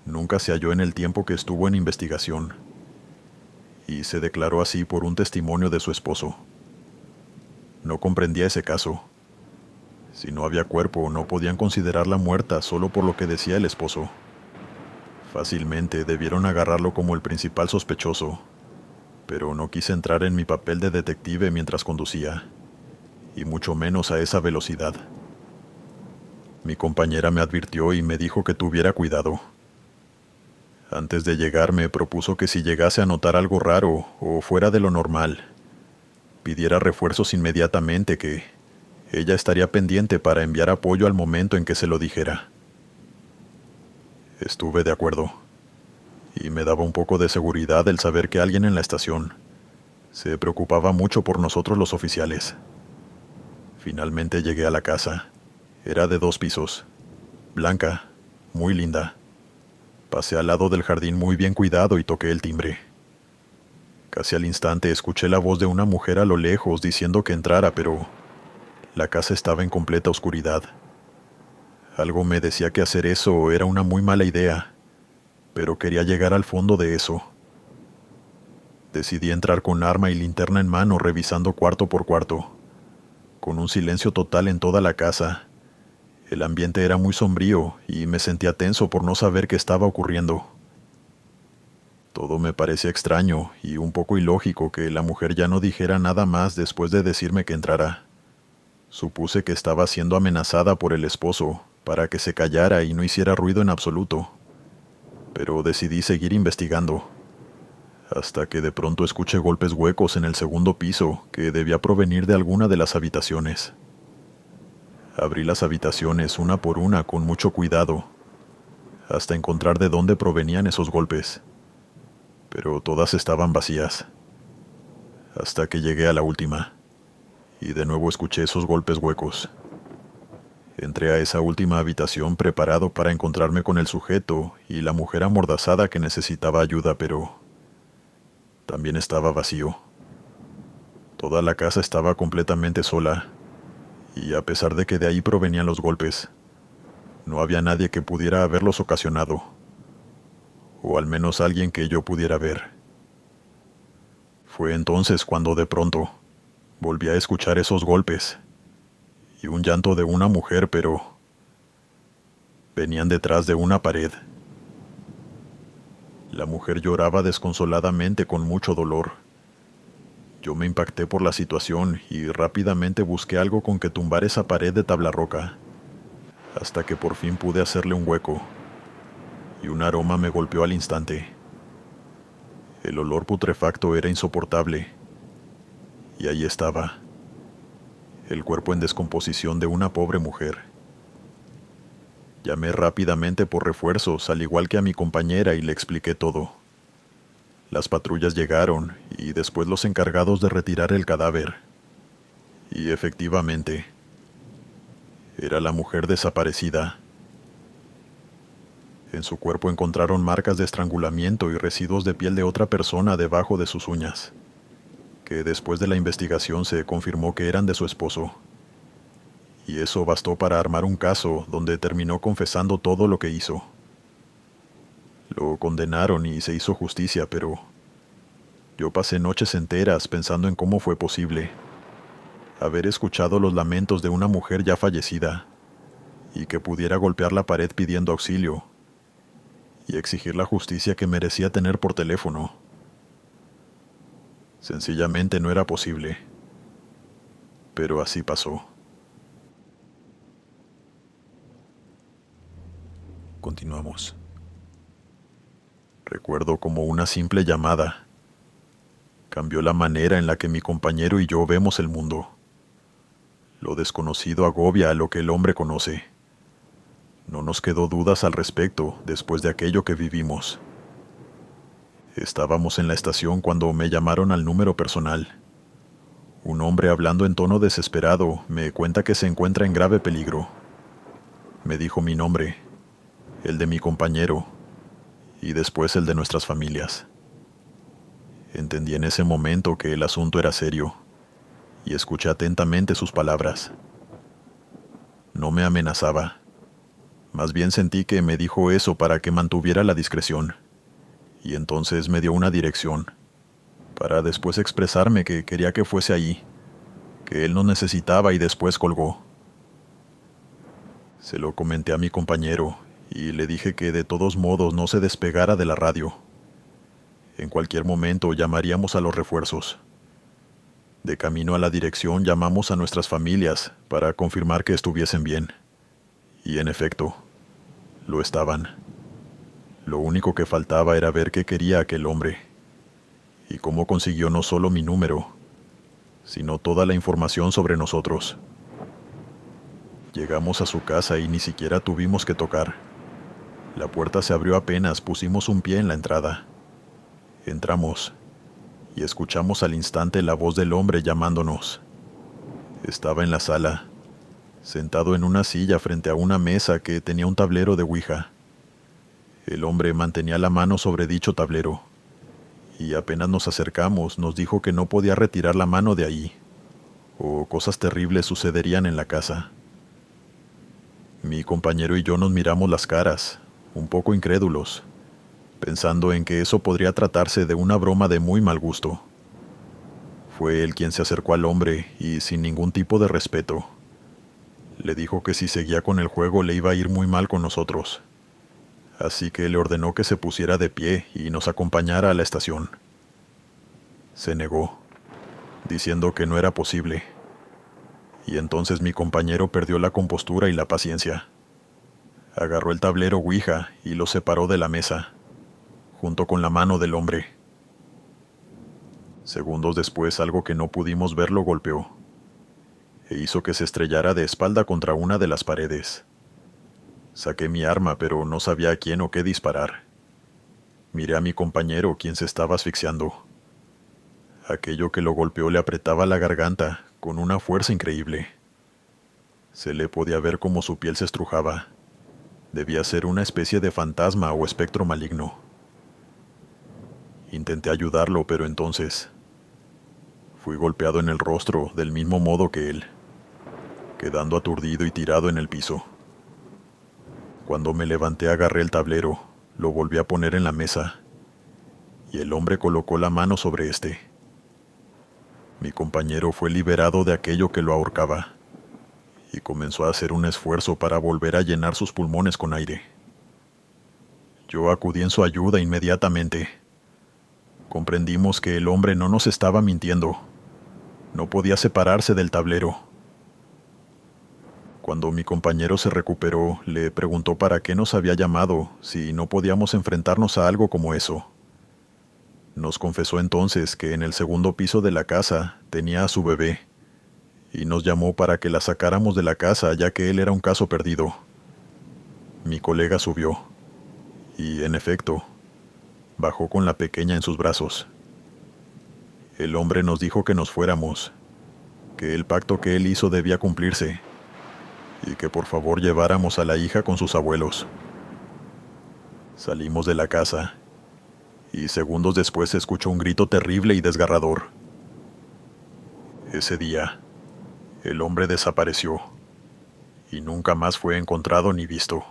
nunca se halló en el tiempo que estuvo en investigación, y se declaró así por un testimonio de su esposo. No comprendía ese caso. Si no había cuerpo, no podían considerarla muerta solo por lo que decía el esposo. Fácilmente debieron agarrarlo como el principal sospechoso, pero no quise entrar en mi papel de detective mientras conducía, y mucho menos a esa velocidad. Mi compañera me advirtió y me dijo que tuviera cuidado. Antes de llegar me propuso que si llegase a notar algo raro o fuera de lo normal, pidiera refuerzos inmediatamente, que ella estaría pendiente para enviar apoyo al momento en que se lo dijera. Estuve de acuerdo, y me daba un poco de seguridad el saber que alguien en la estación se preocupaba mucho por nosotros los oficiales. Finalmente llegué a la casa. Era de 2 pisos, blanca, muy linda. Pasé al lado del jardín muy bien cuidado y toqué el timbre. Casi al instante escuché la voz de una mujer a lo lejos diciendo que entrara, pero la casa estaba en completa oscuridad. Algo me decía que hacer eso era una muy mala idea, pero quería llegar al fondo de eso. Decidí entrar con arma y linterna en mano, revisando cuarto por cuarto, con un silencio total en toda la casa. El ambiente era muy sombrío y me sentía tenso por no saber qué estaba ocurriendo. Todo me parecía extraño y un poco ilógico que la mujer ya no dijera nada más después de decirme que entrara. Supuse que estaba siendo amenazada por el esposo para que se callara y no hiciera ruido en absoluto, pero decidí seguir investigando, hasta que de pronto escuché golpes huecos en el segundo piso que debía provenir de alguna de las habitaciones. Abrí las habitaciones una por una con mucho cuidado, hasta encontrar de dónde provenían esos golpes, pero todas estaban vacías, hasta que llegué a la última, y de nuevo escuché esos golpes huecos. Entré a esa última habitación preparado para encontrarme con el sujeto y la mujer amordazada que necesitaba ayuda, pero también estaba vacío. Toda la casa estaba completamente sola, y a pesar de que de ahí provenían los golpes, no había nadie que pudiera haberlos ocasionado, o al menos alguien que yo pudiera ver. Fue entonces cuando de pronto volví a escuchar esos golpes y un llanto de una mujer, pero venían detrás de una pared. La mujer lloraba desconsoladamente con mucho dolor. Yo me impacté por la situación y rápidamente busqué algo con que tumbar esa pared de tabla roca, hasta que por fin pude hacerle un hueco, y un aroma me golpeó al instante. El olor putrefacto era insoportable, y ahí estaba, el cuerpo en descomposición de una pobre mujer. Llamé rápidamente por refuerzos, al igual que a mi compañera, y le expliqué todo. Las patrullas llegaron, y después los encargados de retirar el cadáver. Y efectivamente, era la mujer desaparecida. En su cuerpo encontraron marcas de estrangulamiento y residuos de piel de otra persona debajo de sus uñas, que después de la investigación se confirmó que eran de su esposo. Y eso bastó para armar un caso donde terminó confesando todo lo que hizo. Lo condenaron y se hizo justicia, pero yo pasé noches enteras pensando en cómo fue posible haber escuchado los lamentos de una mujer ya fallecida y que pudiera golpear la pared pidiendo auxilio y exigir la justicia que merecía tener por teléfono. Sencillamente no era posible, pero así pasó. Continuamos. Recuerdo como una simple llamada cambió la manera en la que mi compañero y yo vemos el mundo. Lo desconocido agobia a lo que el hombre conoce. No nos quedó dudas al respecto después de aquello que vivimos. Estábamos en la estación cuando me llamaron al número personal. Un hombre hablando en tono desesperado me cuenta que se encuentra en grave peligro. Me dijo mi nombre, el de mi compañero, y después el de nuestras familias. Entendí en ese momento que el asunto era serio, y escuché atentamente sus palabras. No me amenazaba. Más bien sentí que me dijo eso para que mantuviera la discreción, y entonces me dio una dirección, para después expresarme que quería que fuese allí, que él nos necesitaba, y después colgó. Se lo comenté a mi compañero, y le dije que de todos modos no se despegara de la radio. En cualquier momento llamaríamos a los refuerzos. De camino a la dirección llamamos a nuestras familias para confirmar que estuviesen bien. Y en efecto, lo estaban. Lo único que faltaba era ver qué quería aquel hombre, y cómo consiguió no solo mi número, sino toda la información sobre nosotros. Llegamos a su casa y ni siquiera tuvimos que tocar. La puerta se abrió apenas pusimos un pie en la entrada. Entramos y escuchamos al instante la voz del hombre llamándonos. Estaba en la sala, sentado en una silla frente a una mesa que tenía un tablero de Ouija. El hombre mantenía la mano sobre dicho tablero, y apenas nos acercamos nos dijo que no podía retirar la mano de ahí, o cosas terribles sucederían en la casa. Mi compañero y yo nos miramos las caras, un poco incrédulos, pensando en que eso podría tratarse de una broma de muy mal gusto. Fue él quien se acercó al hombre y, sin ningún tipo de respeto, le dijo que si seguía con el juego le iba a ir muy mal con nosotros. Así que le ordenó que se pusiera de pie y nos acompañara a la estación. Se negó, diciendo que no era posible. Y entonces mi compañero perdió la compostura y la paciencia. Agarró el tablero Ouija y lo separó de la mesa, junto con la mano del hombre. Segundos después, algo que no pudimos ver lo golpeó, e hizo que se estrellara de espalda contra una de las paredes. Saqué mi arma, pero no sabía a quién o qué disparar. Miré a mi compañero, quien se estaba asfixiando. Aquello que lo golpeó le apretaba la garganta con una fuerza increíble. Se le podía ver cómo su piel se estrujaba. Debía ser una especie de fantasma o espectro maligno. Intenté ayudarlo, pero entonces fui golpeado en el rostro del mismo modo que él, quedando aturdido y tirado en el piso. Cuando me levanté agarré el tablero, lo volví a poner en la mesa, y el hombre colocó la mano sobre este. Mi compañero fue liberado de aquello que lo ahorcaba, y comenzó a hacer un esfuerzo para volver a llenar sus pulmones con aire. Yo acudí en su ayuda inmediatamente. Comprendimos que el hombre no nos estaba mintiendo. No podía separarse del tablero. Cuando mi compañero se recuperó, le preguntó para qué nos había llamado, si no podíamos enfrentarnos a algo como eso. Nos confesó entonces que en el segundo piso de la casa tenía a su bebé, y nos llamó para que la sacáramos de la casa, ya que él era un caso perdido. Mi colega subió, y en efecto, bajó con la pequeña en sus brazos. El hombre nos dijo que nos fuéramos, que el pacto que él hizo debía cumplirse, y que por favor lleváramos a la hija con sus abuelos. Salimos de la casa, y segundos después se escuchó un grito terrible y desgarrador. Ese día, el hombre desapareció, y nunca más fue encontrado ni visto.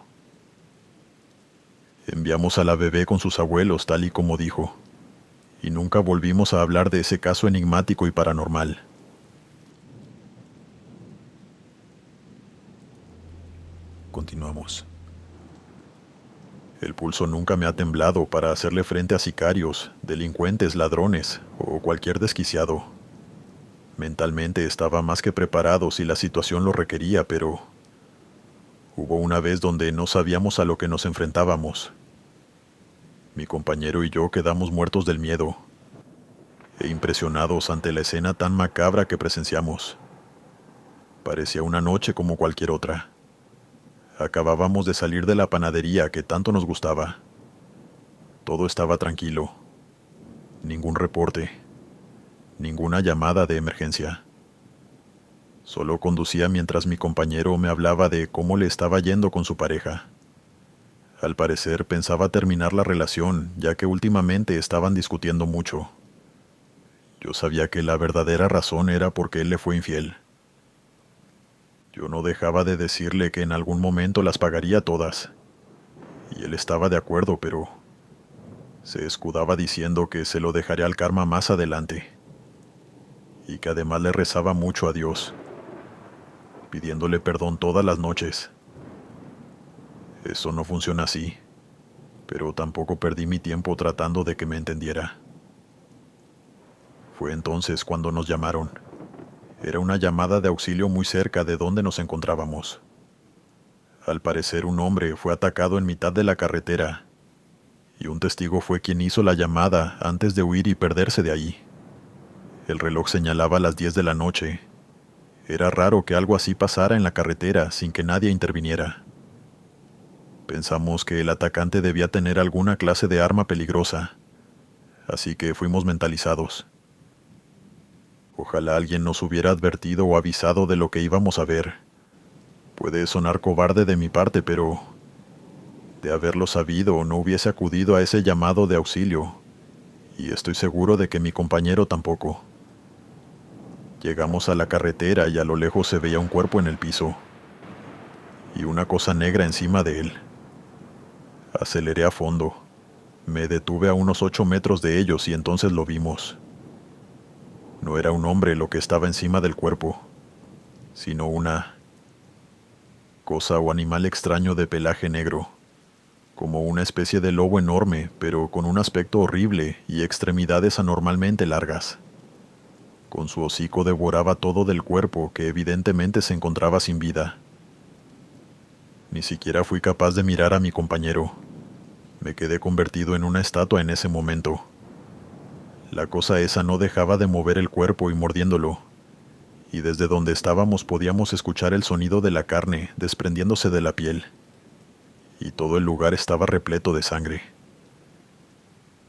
Enviamos a la bebé con sus abuelos, tal y como dijo, y nunca volvimos a hablar de ese caso enigmático y paranormal. Continuamos. El pulso nunca me ha temblado para hacerle frente a sicarios, delincuentes, ladrones o cualquier desquiciado. Mentalmente estaba más que preparado si la situación lo requería, pero hubo una vez donde no sabíamos a lo que nos enfrentábamos. Mi compañero y yo quedamos muertos del miedo e impresionados ante la escena tan macabra que presenciamos. Parecía una noche como cualquier otra. Acabábamos de salir de la panadería que tanto nos gustaba. Todo estaba tranquilo. Ningún reporte. Ninguna llamada de emergencia. Solo conducía mientras mi compañero me hablaba de cómo le estaba yendo con su pareja. Al parecer pensaba terminar la relación, ya que últimamente estaban discutiendo mucho. Yo sabía que la verdadera razón era porque él le fue infiel. Yo no dejaba de decirle que en algún momento las pagaría todas. Y él estaba de acuerdo, pero se escudaba diciendo que se lo dejaría al karma más adelante. Y que además le rezaba mucho a Dios, pidiéndole perdón todas las noches. Eso no funciona así, pero tampoco perdí mi tiempo tratando de que me entendiera. Fue entonces cuando nos llamaron. Era una llamada de auxilio muy cerca de donde nos encontrábamos. Al parecer un hombre fue atacado en mitad de la carretera, y un testigo fue quien hizo la llamada antes de huir y perderse de ahí. El reloj señalaba las 10 de la noche. Era raro que algo así pasara en la carretera sin que nadie interviniera. Pensamos que el atacante debía tener alguna clase de arma peligrosa, así que fuimos mentalizados. Ojalá alguien nos hubiera advertido o avisado de lo que íbamos a ver, Puede sonar cobarde de mi parte, pero de haberlo sabido no hubiese acudido a ese llamado de auxilio, y estoy seguro de que mi compañero tampoco. Llegamos a la carretera y a lo lejos se veía un cuerpo en el piso, y una cosa negra encima de él. Aceleré a fondo. Me detuve a unos 8 metros de ellos y entonces lo vimos. No era un hombre lo que estaba encima del cuerpo, sino una cosa o animal extraño de pelaje negro, como una especie de lobo enorme, pero con un aspecto horrible y extremidades anormalmente largas. Con su hocico devoraba todo del cuerpo, que evidentemente se encontraba sin vida. Ni siquiera fui capaz de mirar a mi compañero. Me quedé convertido en una estatua en ese momento. La cosa esa no dejaba de mover el cuerpo y mordiéndolo, y desde donde estábamos podíamos escuchar el sonido de la carne desprendiéndose de la piel, y todo el lugar estaba repleto de sangre.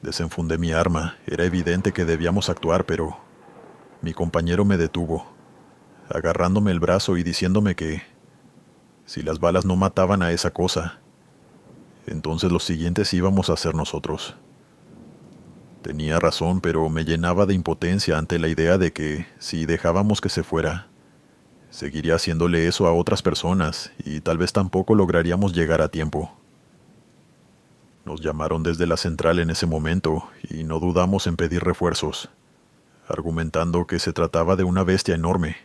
Desenfundé mi arma. Era evidente que debíamos actuar, pero mi compañero me detuvo, agarrándome el brazo y diciéndome que, si las balas no mataban a esa cosa, entonces los siguientes íbamos a ser nosotros. Tenía razón, pero me llenaba de impotencia ante la idea de que, si dejábamos que se fuera, seguiría haciéndole eso a otras personas y tal vez tampoco lograríamos llegar a tiempo. Nos llamaron desde la central en ese momento y no dudamos en pedir refuerzos, argumentando que se trataba de una bestia enorme,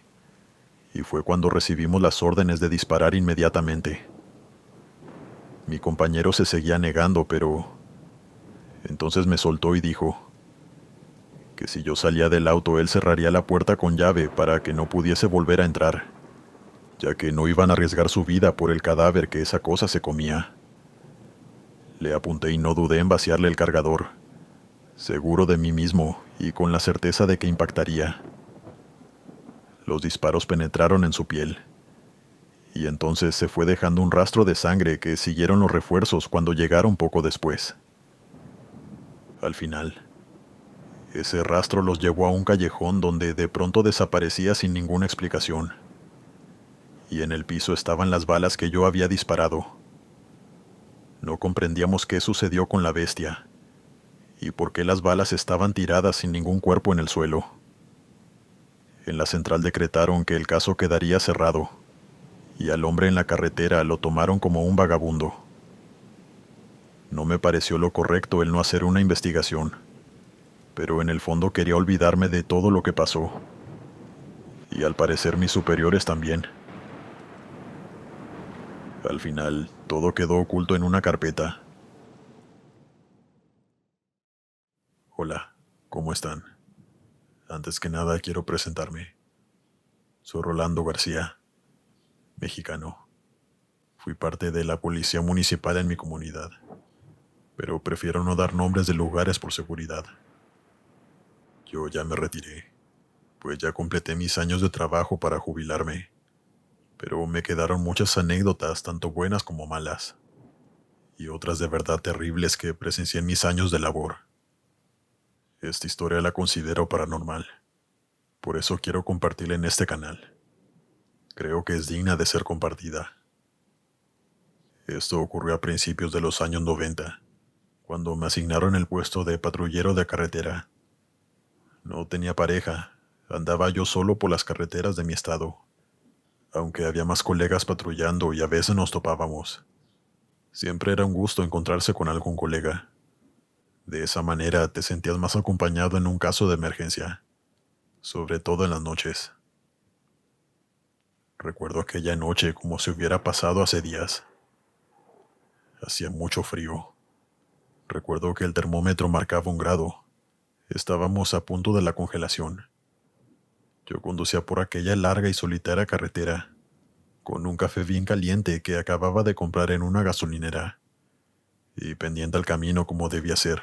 y fue cuando recibimos las órdenes de disparar inmediatamente. Mi compañero se seguía negando, pero entonces me soltó y dijo que si yo salía del auto él cerraría la puerta con llave para que no pudiese volver a entrar, ya que no iban a arriesgar su vida por el cadáver que esa cosa se comía. Le apunté y no dudé en vaciarle el cargador, seguro de mí mismo y con la certeza de que impactaría. Los disparos penetraron en su piel, y entonces se fue dejando un rastro de sangre que siguieron los refuerzos cuando llegaron poco después. Al final, ese rastro los llevó a un callejón donde de pronto desaparecía sin ninguna explicación, y en el piso estaban las balas que yo había disparado. No comprendíamos qué sucedió con la bestia, y por qué las balas estaban tiradas sin ningún cuerpo en el suelo. En la central decretaron que el caso quedaría cerrado, y al hombre en la carretera lo tomaron como un vagabundo. No me pareció lo correcto el no hacer una investigación, pero en el fondo quería olvidarme de todo lo que pasó, y al parecer mis superiores también. Al final, todo quedó oculto en una carpeta. Hola, ¿cómo están? Antes que nada quiero presentarme. Soy Rolando García, mexicano. Fui parte de la policía municipal en mi comunidad, pero prefiero no dar nombres de lugares por seguridad. Yo ya me retiré, pues ya completé mis años de trabajo para jubilarme, pero me quedaron muchas anécdotas, tanto buenas como malas, y otras de verdad terribles que presencié en mis años de labor. Esta historia la considero paranormal, por eso quiero compartirla en este canal. Creo que es digna de ser compartida. Esto ocurrió a principios de los años 90, cuando me asignaron el puesto de patrullero de carretera. No tenía pareja, andaba yo solo por las carreteras de mi estado, aunque había más colegas patrullando y a veces nos topábamos. Siempre era un gusto encontrarse con algún colega. De esa manera te sentías más acompañado en un caso de emergencia, sobre todo en las noches. Recuerdo aquella noche como si hubiera pasado hace días. Hacía mucho frío. Recuerdo que el termómetro marcaba 1 grado. Estábamos a punto de la congelación. Yo conducía por aquella larga y solitaria carretera, con un café bien caliente que acababa de comprar en una gasolinera, y pendiente al camino como debía ser.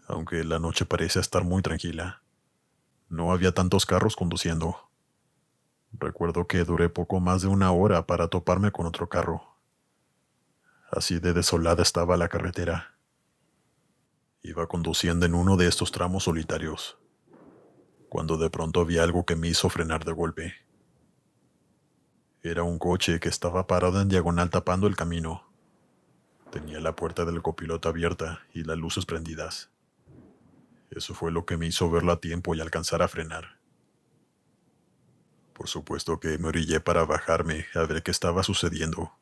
Aunque la noche parecía estar muy tranquila. No había tantos carros conduciendo. Recuerdo que duré poco más de 1 hora para toparme con otro carro. Así de desolada estaba la carretera. Iba conduciendo en uno de estos tramos solitarios, cuando de pronto vi algo que me hizo frenar de golpe. Era un coche que estaba parado en diagonal tapando el camino. Tenía la puerta del copiloto abierta y las luces prendidas. Eso fue lo que me hizo verlo a tiempo y alcanzar a frenar. Por supuesto que me orillé para bajarme a ver qué estaba sucediendo.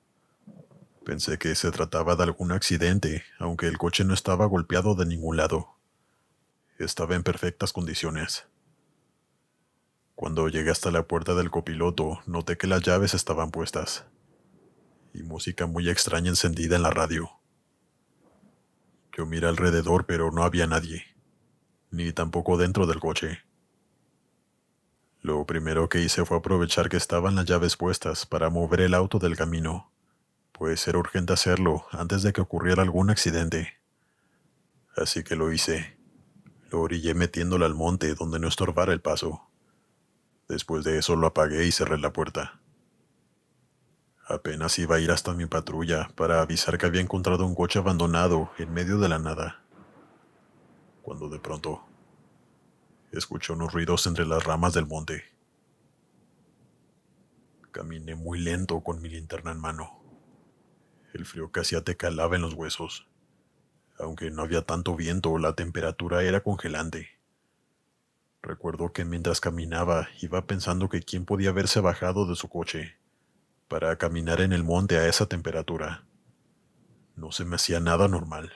Pensé que se trataba de algún accidente, aunque el coche no estaba golpeado de ningún lado. Estaba en perfectas condiciones. Cuando llegué hasta la puerta del copiloto, noté que las llaves estaban puestas y música muy extraña encendida en la radio. Yo miré alrededor, pero no había nadie, ni tampoco dentro del coche. Lo primero que hice fue aprovechar que estaban las llaves puestas para mover el auto del camino, pues era urgente hacerlo antes de que ocurriera algún accidente. Así que lo hice. Lo orillé metiéndolo al monte donde no estorbara el paso. Después de eso lo apagué y cerré la puerta. Apenas iba a ir hasta mi patrulla para avisar que había encontrado un coche abandonado en medio de la nada, cuando de pronto escuché unos ruidos entre las ramas del monte. Caminé muy lento con mi linterna en mano. El frío que hacía te calaba en los huesos. Aunque no había tanto viento, la temperatura era congelante. Recuerdo que mientras caminaba iba pensando que quién podía haberse bajado de su coche para caminar en el monte a esa temperatura. No se me hacía nada normal.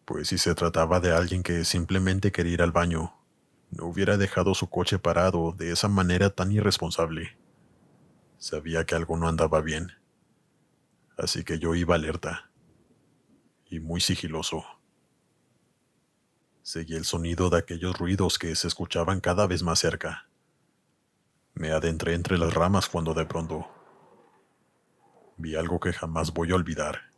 Pues si se trataba de alguien que simplemente quería ir al baño, no hubiera dejado su coche parado de esa manera tan irresponsable. Sabía que algo no andaba bien. Así que yo iba alerta y muy sigiloso. Seguí el sonido de aquellos ruidos que se escuchaban cada vez más cerca. Me adentré entre las ramas cuando de pronto vi algo que jamás voy a olvidar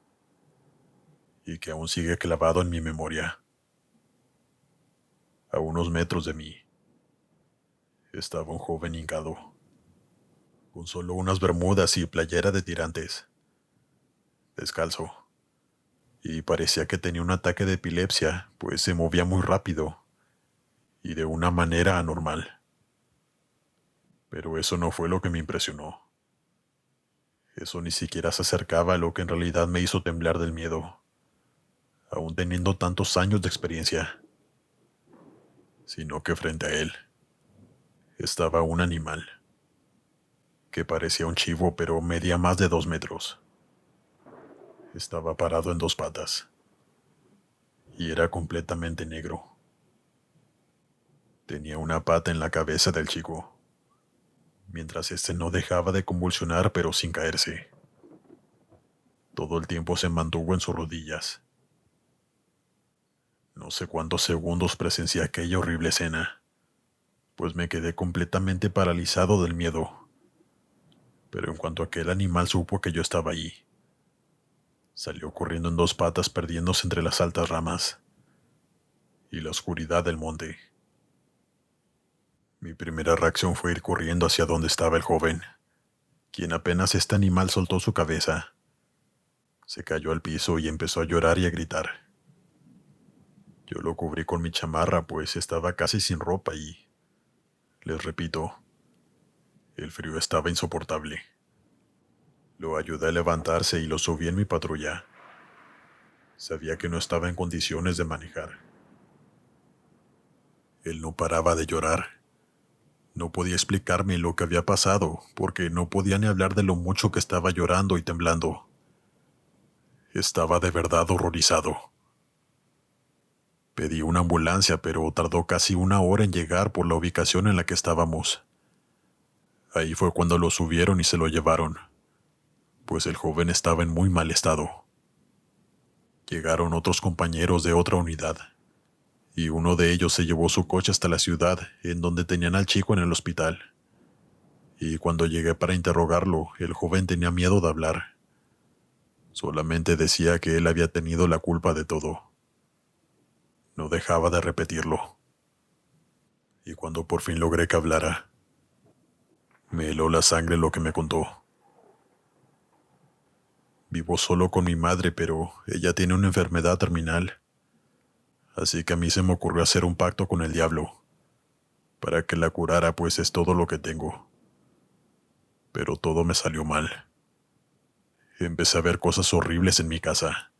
y que aún sigue clavado en mi memoria. A unos metros de mí estaba un joven hincado, con solo unas bermudas y playera de tirantes, descalzo, y parecía que tenía un ataque de epilepsia, pues se movía muy rápido y de una manera anormal. Pero eso no fue lo que me impresionó. Eso ni siquiera se acercaba a lo que en realidad me hizo temblar del miedo, aún teniendo tantos años de experiencia. Sino que frente a él estaba un animal, que parecía un chivo pero medía más de 2 metros. Estaba parado en dos patas, y era completamente negro. Tenía una pata en la cabeza del chico, mientras este no dejaba de convulsionar pero sin caerse. Todo el tiempo se mantuvo en sus rodillas. No sé cuántos segundos presencié aquella horrible escena, pues me quedé completamente paralizado del miedo. Pero en cuanto aquel animal supo que yo estaba allí, salió corriendo en dos patas perdiéndose entre las altas ramas y la oscuridad del monte. Mi primera reacción fue ir corriendo hacia donde estaba el joven, quien apenas este animal soltó su cabeza, se cayó al piso y empezó a llorar y a gritar. Yo lo cubrí con mi chamarra, pues estaba casi sin ropa y, les repito, el frío estaba insoportable. Lo ayudé a levantarse y lo subí en mi patrulla. Sabía que no estaba en condiciones de manejar. Él no paraba de llorar. No podía explicarme lo que había pasado, porque no podía ni hablar de lo mucho que estaba llorando y temblando. Estaba de verdad horrorizado. Pedí una ambulancia, pero tardó casi 1 hora en llegar por la ubicación en la que estábamos. Ahí fue cuando lo subieron y se lo llevaron, pues el joven estaba en muy mal estado. Llegaron otros compañeros de otra unidad, y uno de ellos se llevó su coche hasta la ciudad, en donde tenían al chico en el hospital. Y cuando llegué para interrogarlo, el joven tenía miedo de hablar. Solamente decía que él había tenido la culpa de todo. No dejaba de repetirlo. Y cuando por fin logré que hablara, me heló la sangre lo que me contó. Vivo solo con mi madre, pero ella tiene una enfermedad terminal. Así que a mí se me ocurrió hacer un pacto con el diablo, para que la curara, pues es todo lo que tengo. Pero todo me salió mal. Empecé a ver cosas horribles en mi casa.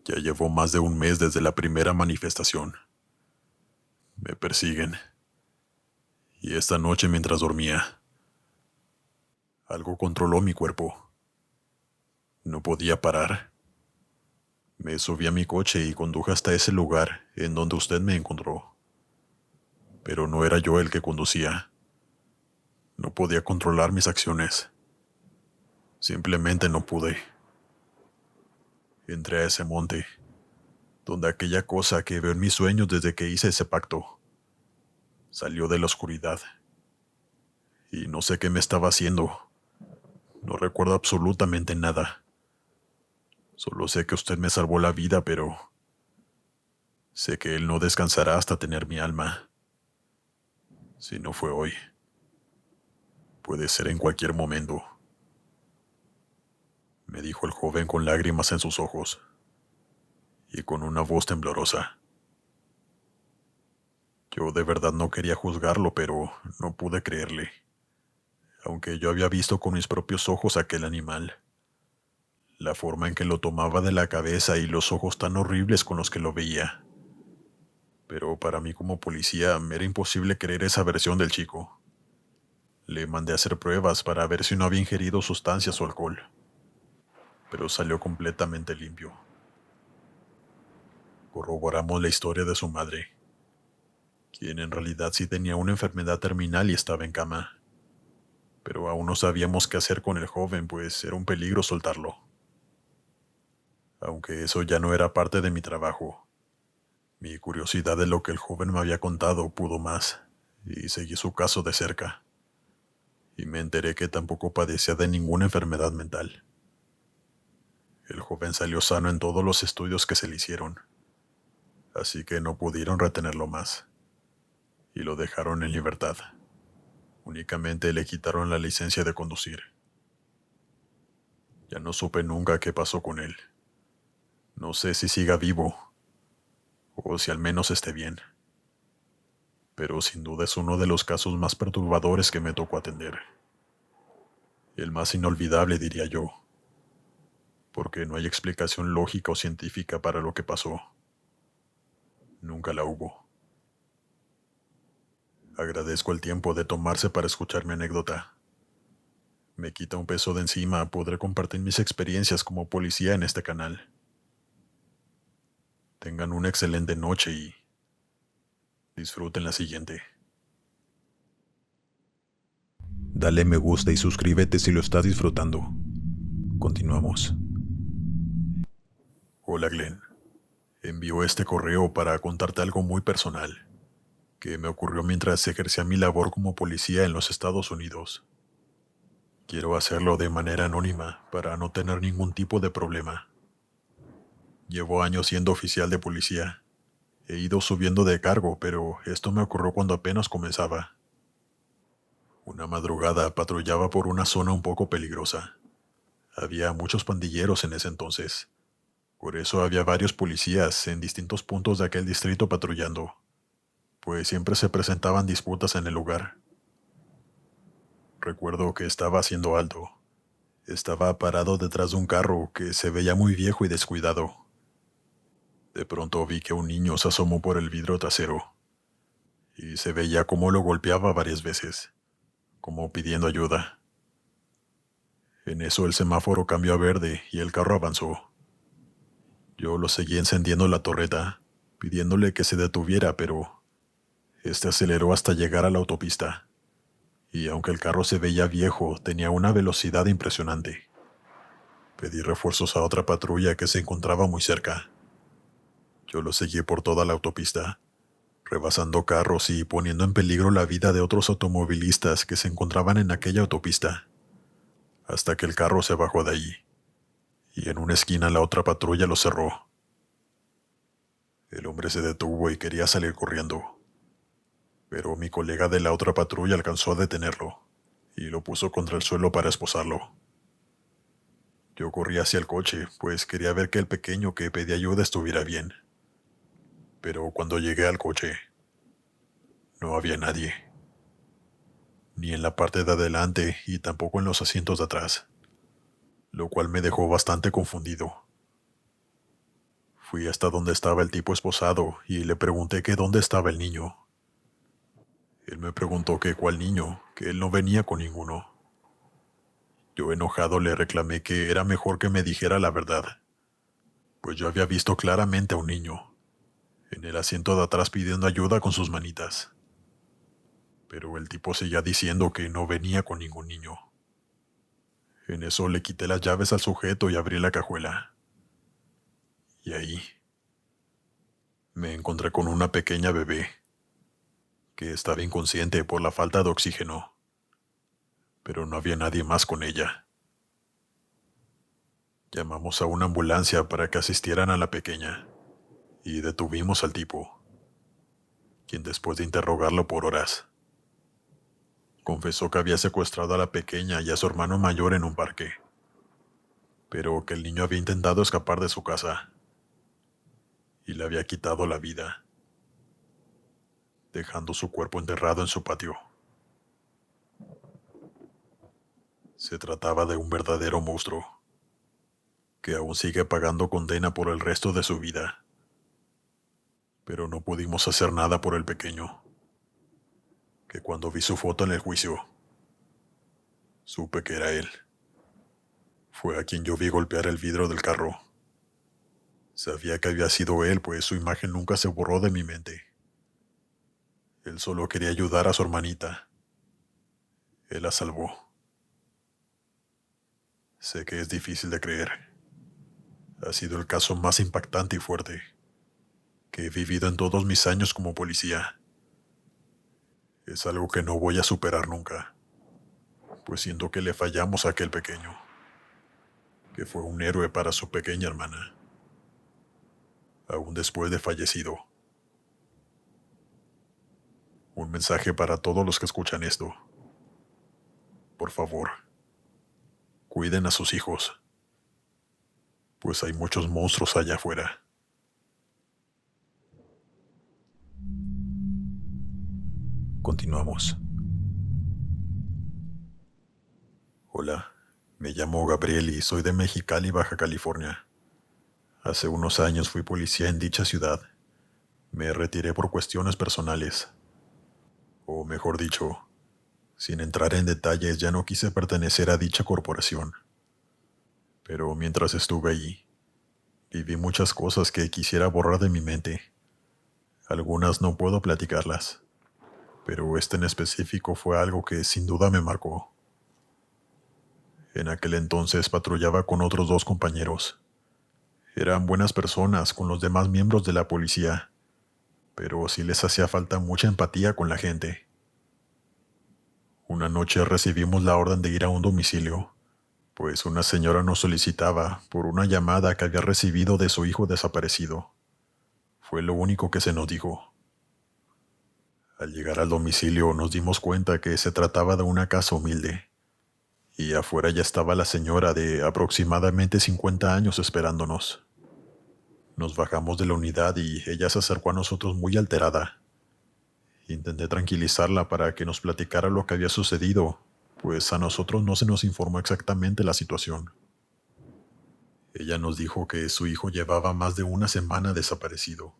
Ya llevo más de un mes desde la primera manifestación. Me persiguen. Y esta noche mientras dormía, algo controló mi cuerpo. No podía parar. Me subí a mi coche y conduje hasta ese lugar en donde usted me encontró. Pero no era yo el que conducía. No podía controlar mis acciones. Simplemente no pude. Entré a ese monte, donde aquella cosa que veo en mis sueños desde que hice ese pacto salió de la oscuridad. Y no sé qué me estaba haciendo. No recuerdo absolutamente nada. Solo sé que usted me salvó la vida, pero sé que él no descansará hasta tener mi alma. Si no fue hoy, puede ser en cualquier momento, me dijo el joven con lágrimas en sus ojos y con una voz temblorosa. Yo de verdad no quería juzgarlo, pero no pude creerle, aunque yo había visto con mis propios ojos aquel animal, la forma en que lo tomaba de la cabeza y los ojos tan horribles con los que lo veía. Pero para mí como policía me era imposible creer esa versión del chico. Le mandé a hacer pruebas para ver si no había ingerido sustancias o alcohol, pero salió completamente limpio. Corroboramos la historia de su madre, quien en realidad sí tenía una enfermedad terminal y estaba en cama, pero aún no sabíamos qué hacer con el joven, pues era un peligro soltarlo. Aunque eso ya no era parte de mi trabajo, mi curiosidad de lo que el joven me había contado pudo más, y seguí su caso de cerca, y me enteré que tampoco padecía de ninguna enfermedad mental. El joven salió sano en todos los estudios que se le hicieron, así que no pudieron retenerlo más, y lo dejaron en libertad. Únicamente le quitaron la licencia de conducir. Ya no supe nunca qué pasó con él. No sé si siga vivo, o si al menos esté bien. Pero sin duda es uno de los casos más perturbadores que me tocó atender. El más inolvidable, diría yo, porque no hay explicación lógica o científica para lo que pasó. Nunca la hubo. Agradezco el tiempo de tomarse para escuchar mi anécdota. Me quita un peso de encima poder compartir mis experiencias como policía en este canal. Tengan una excelente noche y disfruten la siguiente. Dale me gusta y suscríbete si lo estás disfrutando. Continuamos. Hola Glenn. Envío este correo para contarte algo muy personal que me ocurrió mientras ejercía mi labor como policía en los Estados Unidos. Quiero hacerlo de manera anónima para no tener ningún tipo de problema. Llevo años siendo oficial de policía. He ido subiendo de cargo, pero esto me ocurrió cuando apenas comenzaba. Una madrugada patrullaba por una zona un poco peligrosa. Había muchos pandilleros en ese entonces. Por eso había varios policías en distintos puntos de aquel distrito patrullando, pues siempre se presentaban disputas en el lugar. Recuerdo que estaba haciendo alto. Estaba parado detrás de un carro que se veía muy viejo y descuidado. De pronto vi que un niño se asomó por el vidrio trasero, y se veía cómo lo golpeaba varias veces, como pidiendo ayuda. En eso el semáforo cambió a verde y el carro avanzó. Yo lo seguí encendiendo la torreta, pidiéndole que se detuviera, pero este aceleró hasta llegar a la autopista, y aunque el carro se veía viejo, tenía una velocidad impresionante. Pedí refuerzos a otra patrulla que se encontraba muy cerca. Yo lo seguí por toda la autopista, rebasando carros y poniendo en peligro la vida de otros automovilistas que se encontraban en aquella autopista, hasta que el carro se bajó de allí, y en una esquina la otra patrulla lo cerró. El hombre se detuvo y quería salir corriendo, pero mi colega de la otra patrulla alcanzó a detenerlo, y lo puso contra el suelo para esposarlo. Yo corrí hacia el coche, pues quería ver que el pequeño que pedía ayuda estuviera bien. Pero cuando llegué al coche, no había nadie. ni en la parte de adelante y tampoco en los asientos de atrás, lo cual me dejó bastante confundido. Fui hasta donde estaba el tipo esposado y le pregunté que dónde estaba el niño. Él me preguntó que cuál niño, que él no venía con ninguno. Yo enojado le reclamé que era mejor que me dijera la verdad, pues yo había visto claramente a un niño, en el asiento de atrás pidiendo ayuda con sus manitas. Pero el tipo seguía diciendo que no venía con ningún niño. En eso le quité las llaves al sujeto y abrí la cajuela. Y ahí me encontré con una pequeña bebé, que estaba inconsciente por la falta de oxígeno, pero no había nadie más con ella. Llamamos a una ambulancia para que asistieran a la pequeña, y detuvimos al tipo, quien después de interrogarlo por horas, confesó que había secuestrado a la pequeña y a su hermano mayor en un parque, pero que el niño había intentado escapar de su casa y le había quitado la vida, dejando su cuerpo enterrado en su patio. Se trataba de un verdadero monstruo, que aún sigue pagando condena por el resto de su vida. Pero no pudimos hacer nada por el pequeño, que cuando vi su foto en el juicio, supe que era él. Fue a quien yo vi golpear el vidrio del carro. Sabía que había sido él, pues su imagen nunca se borró de mi mente. Él solo quería ayudar a su hermanita. Él la salvó. Sé que es difícil de creer. Ha sido el caso más impactante y fuerte que he vivido en todos mis años como policía. Es algo que no voy a superar nunca, pues siento que le fallamos a aquel pequeño, que fue un héroe para su pequeña hermana, aún después de fallecido. Un mensaje para todos los que escuchan esto. Por favor, cuiden a sus hijos, pues hay muchos monstruos allá afuera. Continuamos. Hola, me llamo Gabriel y soy de Mexicali, Baja California. Hace unos años fui policía en dicha ciudad. Me retiré por cuestiones personales. O mejor dicho, sin entrar en detalles, ya no quise pertenecer a dicha corporación. Pero mientras estuve allí, viví muchas cosas que quisiera borrar de mi mente. Algunas no puedo platicarlas, pero este en específico fue algo que sin duda me marcó. En aquel entonces patrullaba con otros dos compañeros. Eran buenas personas con los demás miembros de la policía, pero sí les hacía falta mucha empatía con la gente. Una noche recibimos la orden de ir a un domicilio, pues una señora nos solicitaba por una llamada que había recibido de su hijo desaparecido. Fue lo único que se nos dijo. Al llegar al domicilio nos dimos cuenta que se trataba de una casa humilde, y afuera ya estaba la señora de aproximadamente 50 años esperándonos. Nos bajamos de la unidad y ella se acercó a nosotros muy alterada. Intenté tranquilizarla para que nos platicara lo que había sucedido, pues a nosotros no se nos informó exactamente la situación. Ella nos dijo que su hijo llevaba más de una semana desaparecido,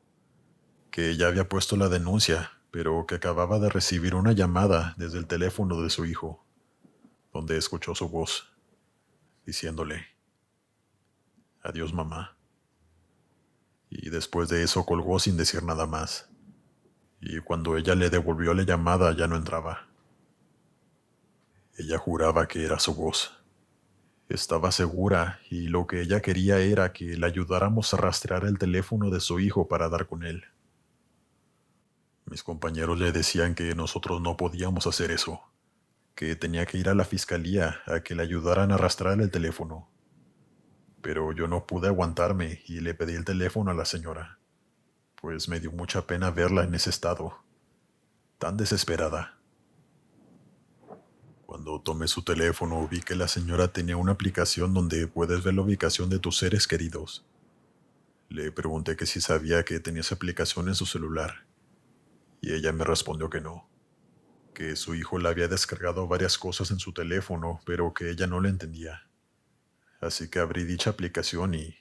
que ella había puesto la denuncia, pero que acababa de recibir una llamada desde el teléfono de su hijo, donde escuchó su voz, diciéndole, «Adiós, mamá». Y después de eso colgó sin decir nada más, y cuando ella le devolvió la llamada ya no entraba. Ella juraba que era su voz. Estaba segura y lo que ella quería era que le ayudáramos a rastrear el teléfono de su hijo para dar con él. Mis compañeros le decían que nosotros no podíamos hacer eso, que tenía que ir a la fiscalía a que le ayudaran a rastrear el teléfono. Pero yo no pude aguantarme y le pedí el teléfono a la señora, pues me dio mucha pena verla en ese estado, tan desesperada. Cuando tomé su teléfono vi que la señora tenía una aplicación donde puedes ver la ubicación de tus seres queridos. Le pregunté que si sabía que tenía esa aplicación en su celular, y ella me respondió que no, que su hijo le había descargado varias cosas en su teléfono, pero que ella no le entendía. Así que abrí dicha aplicación y...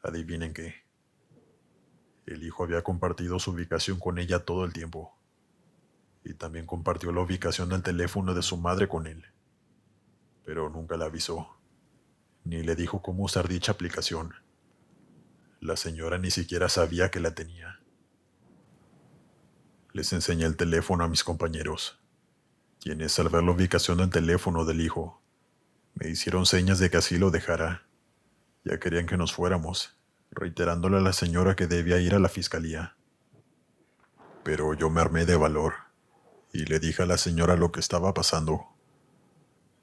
adivinen qué. El hijo había compartido su ubicación con ella todo el tiempo. Y también compartió la ubicación del teléfono de su madre con él. Pero nunca la avisó, ni le dijo cómo usar dicha aplicación. La señora ni siquiera sabía que la tenía. Les enseñé el teléfono a mis compañeros, quienes al ver la ubicación del teléfono del hijo, me hicieron señas de que así lo dejara. Ya querían que nos fuéramos, reiterándole a la señora que debía ir a la fiscalía. Pero yo me armé de valor y le dije a la señora lo que estaba pasando.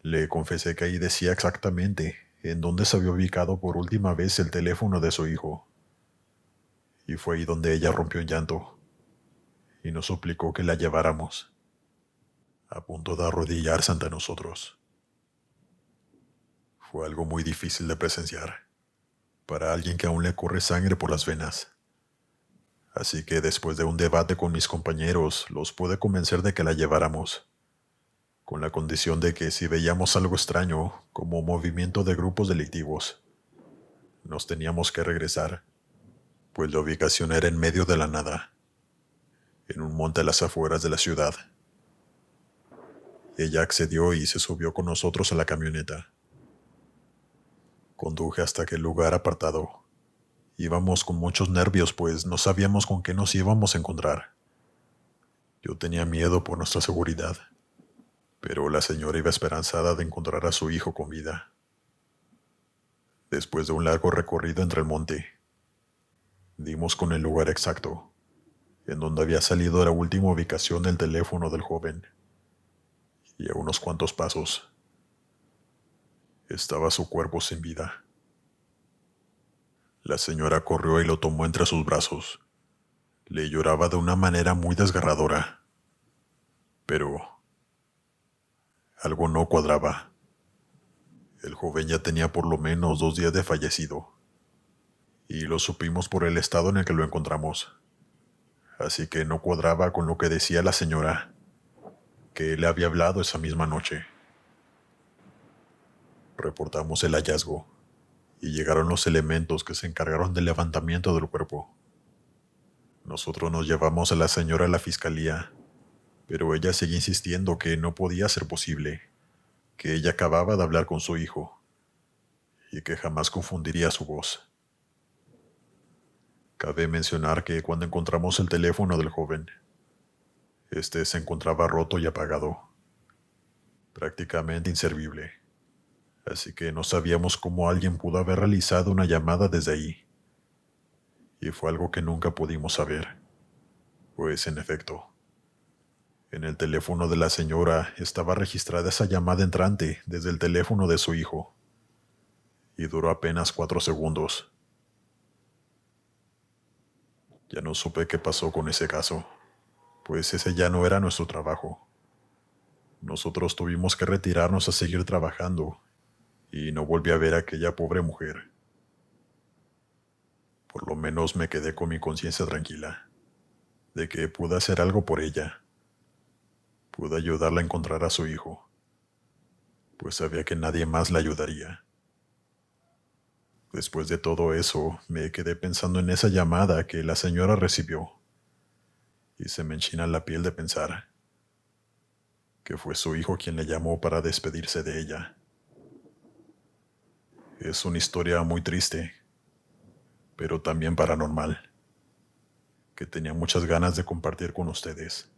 Le confesé que ahí decía exactamente en dónde se había ubicado por última vez el teléfono de su hijo. Y fue ahí donde ella rompió en llanto y nos suplicó que la lleváramos, a punto de arrodillarse ante nosotros. Fue algo muy difícil de presenciar, para alguien que aún le corre sangre por las venas. Así que después de un debate con mis compañeros, los pude convencer de que la lleváramos, con la condición de que si veíamos algo extraño, como movimiento de grupos delictivos, nos teníamos que regresar, pues la ubicación era en medio de la nada, en un monte a las afueras de la ciudad. Ella accedió y se subió con nosotros a la camioneta. Conduje hasta aquel lugar apartado. Íbamos con muchos nervios, pues no sabíamos con qué nos íbamos a encontrar. Yo tenía miedo por nuestra seguridad, pero la señora iba esperanzada de encontrar a su hijo con vida. Después de un largo recorrido entre el monte, dimos con el lugar exacto, en donde había salido la última ubicación del teléfono del joven. Y a unos cuantos pasos, estaba su cuerpo sin vida. La señora corrió y lo tomó entre sus brazos. Le lloraba de una manera muy desgarradora. Pero algo no cuadraba. El joven ya tenía por lo menos 2 días de fallecido. Y lo supimos por el estado en el que lo encontramos. Así que no cuadraba con lo que decía la señora, que le había hablado esa misma noche. Reportamos el hallazgo y llegaron los elementos que se encargaron del levantamiento del cuerpo. Nosotros nos llevamos a la señora a la fiscalía, pero ella seguía insistiendo que no podía ser posible, que ella acababa de hablar con su hijo y que jamás confundiría su voz. Cabe mencionar que cuando encontramos el teléfono del joven, este se encontraba roto y apagado, prácticamente inservible, así que no sabíamos cómo alguien pudo haber realizado una llamada desde ahí. Y fue algo que nunca pudimos saber, pues en efecto, en el teléfono de la señora estaba registrada esa llamada entrante desde el teléfono de su hijo, y duró apenas 4 segundos. Ya no supe qué pasó con ese caso, pues ese ya no era nuestro trabajo. Nosotros tuvimos que retirarnos a seguir trabajando, y no volví a ver a aquella pobre mujer. Por lo menos me quedé con mi conciencia tranquila, de que pude hacer algo por ella. Pude ayudarla a encontrar a su hijo, pues sabía que nadie más la ayudaría. Después de todo eso, me quedé pensando en esa llamada que la señora recibió, y se me enchina la piel de pensar que fue su hijo quien le llamó para despedirse de ella. Es una historia muy triste, pero también paranormal, que tenía muchas ganas de compartir con ustedes.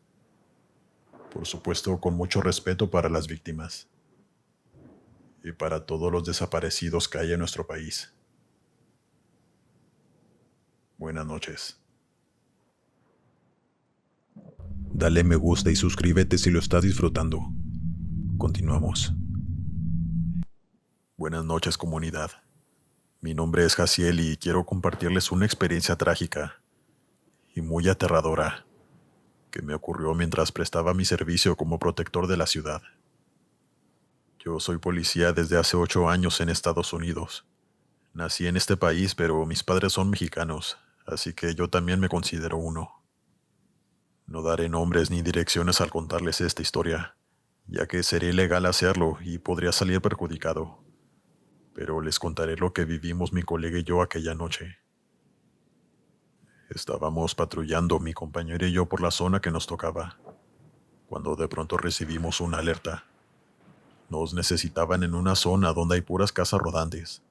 Por supuesto, con mucho respeto para las víctimas y para todos los desaparecidos que hay en nuestro país. Buenas noches. Dale me gusta y suscríbete si lo estás disfrutando. Continuamos. Buenas noches, comunidad. Mi nombre es Jaciel y quiero compartirles una experiencia trágica y muy aterradora que me ocurrió mientras prestaba mi servicio como protector de la ciudad. Yo soy policía desde hace 8 años en Estados Unidos. Nací en este país, pero mis padres son mexicanos, así que yo también me considero uno. No daré nombres ni direcciones al contarles esta historia, ya que sería ilegal hacerlo y podría salir perjudicado. Pero les contaré lo que vivimos mi colega y yo aquella noche. Estábamos patrullando mi compañero y yo por la zona que nos tocaba, cuando de pronto recibimos una alerta. Nos necesitaban en una zona donde hay puras casas rodantes.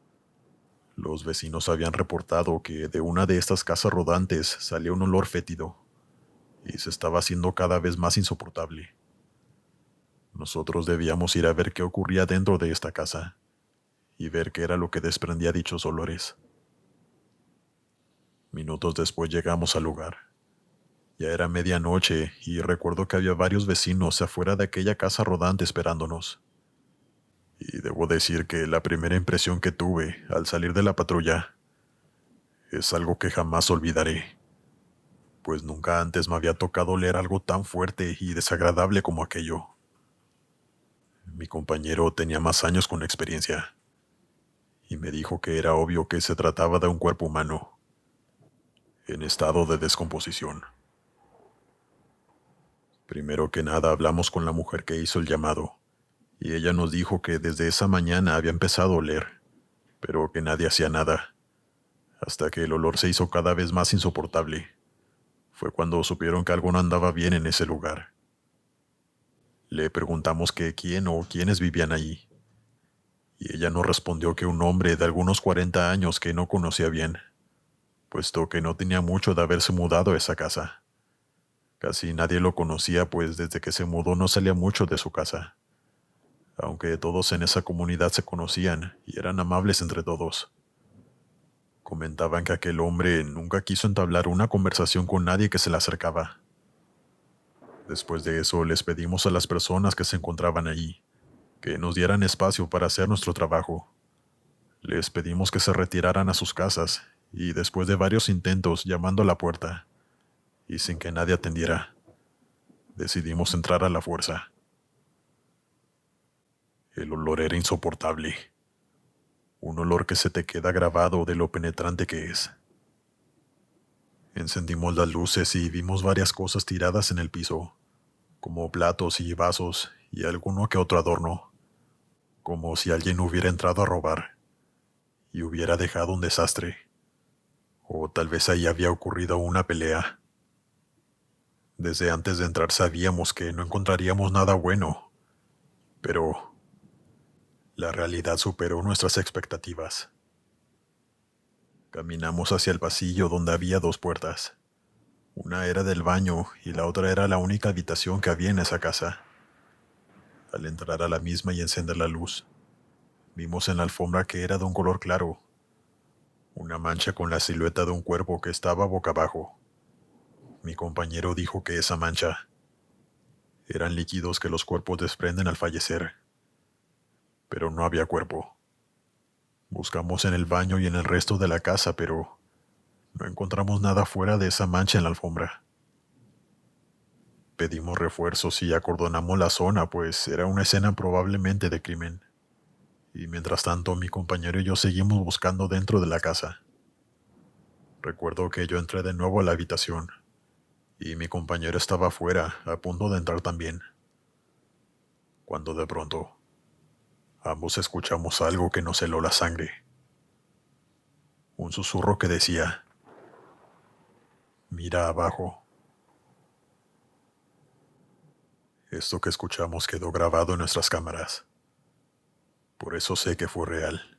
Los vecinos habían reportado que de una de estas casas rodantes salía un olor fétido y se estaba haciendo cada vez más insoportable. Nosotros debíamos ir a ver qué ocurría dentro de esta casa y ver qué era lo que desprendía dichos olores. Minutos después llegamos al lugar. Ya era medianoche y recuerdo que había varios vecinos afuera de aquella casa rodante esperándonos. Y debo decir que la primera impresión que tuve al salir de la patrulla es algo que jamás olvidaré, pues nunca antes me había tocado oler algo tan fuerte y desagradable como aquello. Mi compañero tenía más años con experiencia y me dijo que era obvio que se trataba de un cuerpo humano en estado de descomposición. Primero que nada hablamos con la mujer que hizo el llamado, y ella nos dijo que desde esa mañana había empezado a oler, pero que nadie hacía nada, hasta que el olor se hizo cada vez más insoportable. Fue cuando supieron que algo no andaba bien en ese lugar. Le preguntamos que quién o quiénes vivían allí, y ella nos respondió que un hombre de algunos 40 años que no conocía bien, puesto que no tenía mucho de haberse mudado a esa casa. Casi nadie lo conocía, pues desde que se mudó no salía mucho de su casa, aunque todos en esa comunidad se conocían y eran amables entre todos. Comentaban que aquel hombre nunca quiso entablar una conversación con nadie que se le acercaba. Después de eso les pedimos a las personas que se encontraban allí que nos dieran espacio para hacer nuestro trabajo. Les pedimos que se retiraran a sus casas y después de varios intentos llamando a la puerta y sin que nadie atendiera, decidimos entrar a la fuerza. El olor era insoportable. Un olor que se te queda grabado de lo penetrante que es. Encendimos las luces y vimos varias cosas tiradas en el piso, como platos y vasos y alguno que otro adorno, como si alguien hubiera entrado a robar y hubiera dejado un desastre, o tal vez ahí había ocurrido una pelea. Desde antes de entrar sabíamos que no encontraríamos nada bueno, pero la realidad superó nuestras expectativas. Caminamos hacia el pasillo donde había dos puertas. Una era del baño y la otra era la única habitación que había en esa casa. Al entrar a la misma y encender la luz, vimos en la alfombra que era de un color claro, una mancha con la silueta de un cuerpo que estaba boca abajo. Mi compañero dijo que esa mancha eran líquidos que los cuerpos desprenden al fallecer, pero no había cuerpo. Buscamos en el baño y en el resto de la casa, pero no encontramos nada fuera de esa mancha en la alfombra. Pedimos refuerzos y acordonamos la zona, pues era una escena probablemente de crimen. Y mientras tanto, mi compañero y yo seguimos buscando dentro de la casa. Recuerdo que yo entré de nuevo a la habitación, y mi compañero estaba afuera, a punto de entrar también. Cuando de pronto, ambos escuchamos algo que nos heló la sangre. Un susurro que decía: "Mira abajo". Esto que escuchamos quedó grabado en nuestras cámaras. Por eso sé que fue real.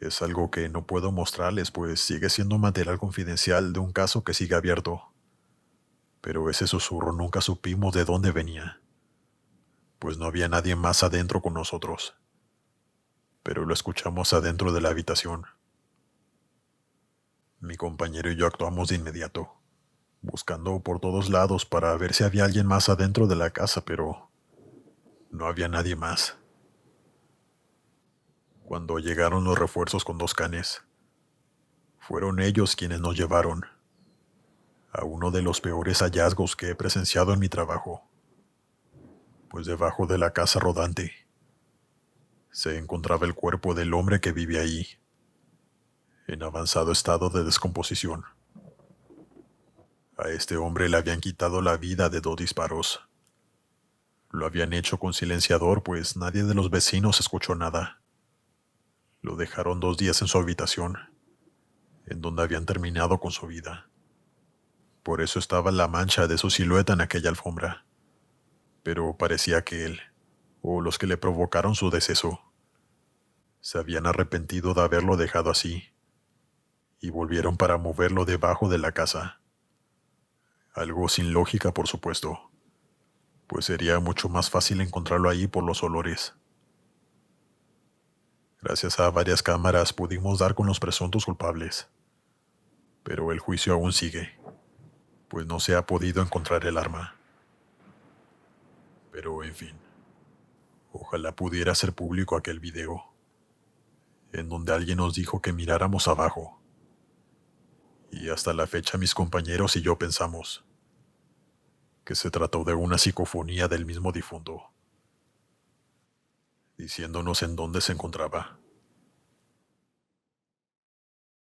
Es algo que no puedo mostrarles, pues sigue siendo material confidencial de un caso que sigue abierto. Pero ese susurro nunca supimos de dónde venía, pues no había nadie más adentro con nosotros. Pero lo escuchamos adentro de la habitación. Mi compañero y yo actuamos de inmediato, buscando por todos lados para ver si había alguien más adentro de la casa, pero no había nadie más. Cuando llegaron los refuerzos con dos canes, fueron ellos quienes nos llevaron a uno de los peores hallazgos que he presenciado en mi trabajo, pues debajo de la casa rodante se encontraba el cuerpo del hombre que vive ahí, en avanzado estado de descomposición. A este hombre le habían quitado la vida de 2 disparos. Lo habían hecho con silenciador, pues nadie de los vecinos escuchó nada. Lo dejaron 2 días en su habitación, en donde habían terminado con su vida. Por eso estaba la mancha de su silueta en aquella alfombra. Pero parecía que él, o los que le provocaron su deceso, se habían arrepentido de haberlo dejado así, y volvieron para moverlo debajo de la casa. Algo sin lógica, por supuesto, pues sería mucho más fácil encontrarlo ahí por los olores. Gracias a varias cámaras pudimos dar con los presuntos culpables, pero el juicio aún sigue, pues no se ha podido encontrar el arma. Pero en fin, ojalá pudiera ser público aquel video, en donde alguien nos dijo que miráramos abajo. Y hasta la fecha mis compañeros y yo pensamos que se trató de una psicofonía del mismo difunto, diciéndonos en dónde se encontraba.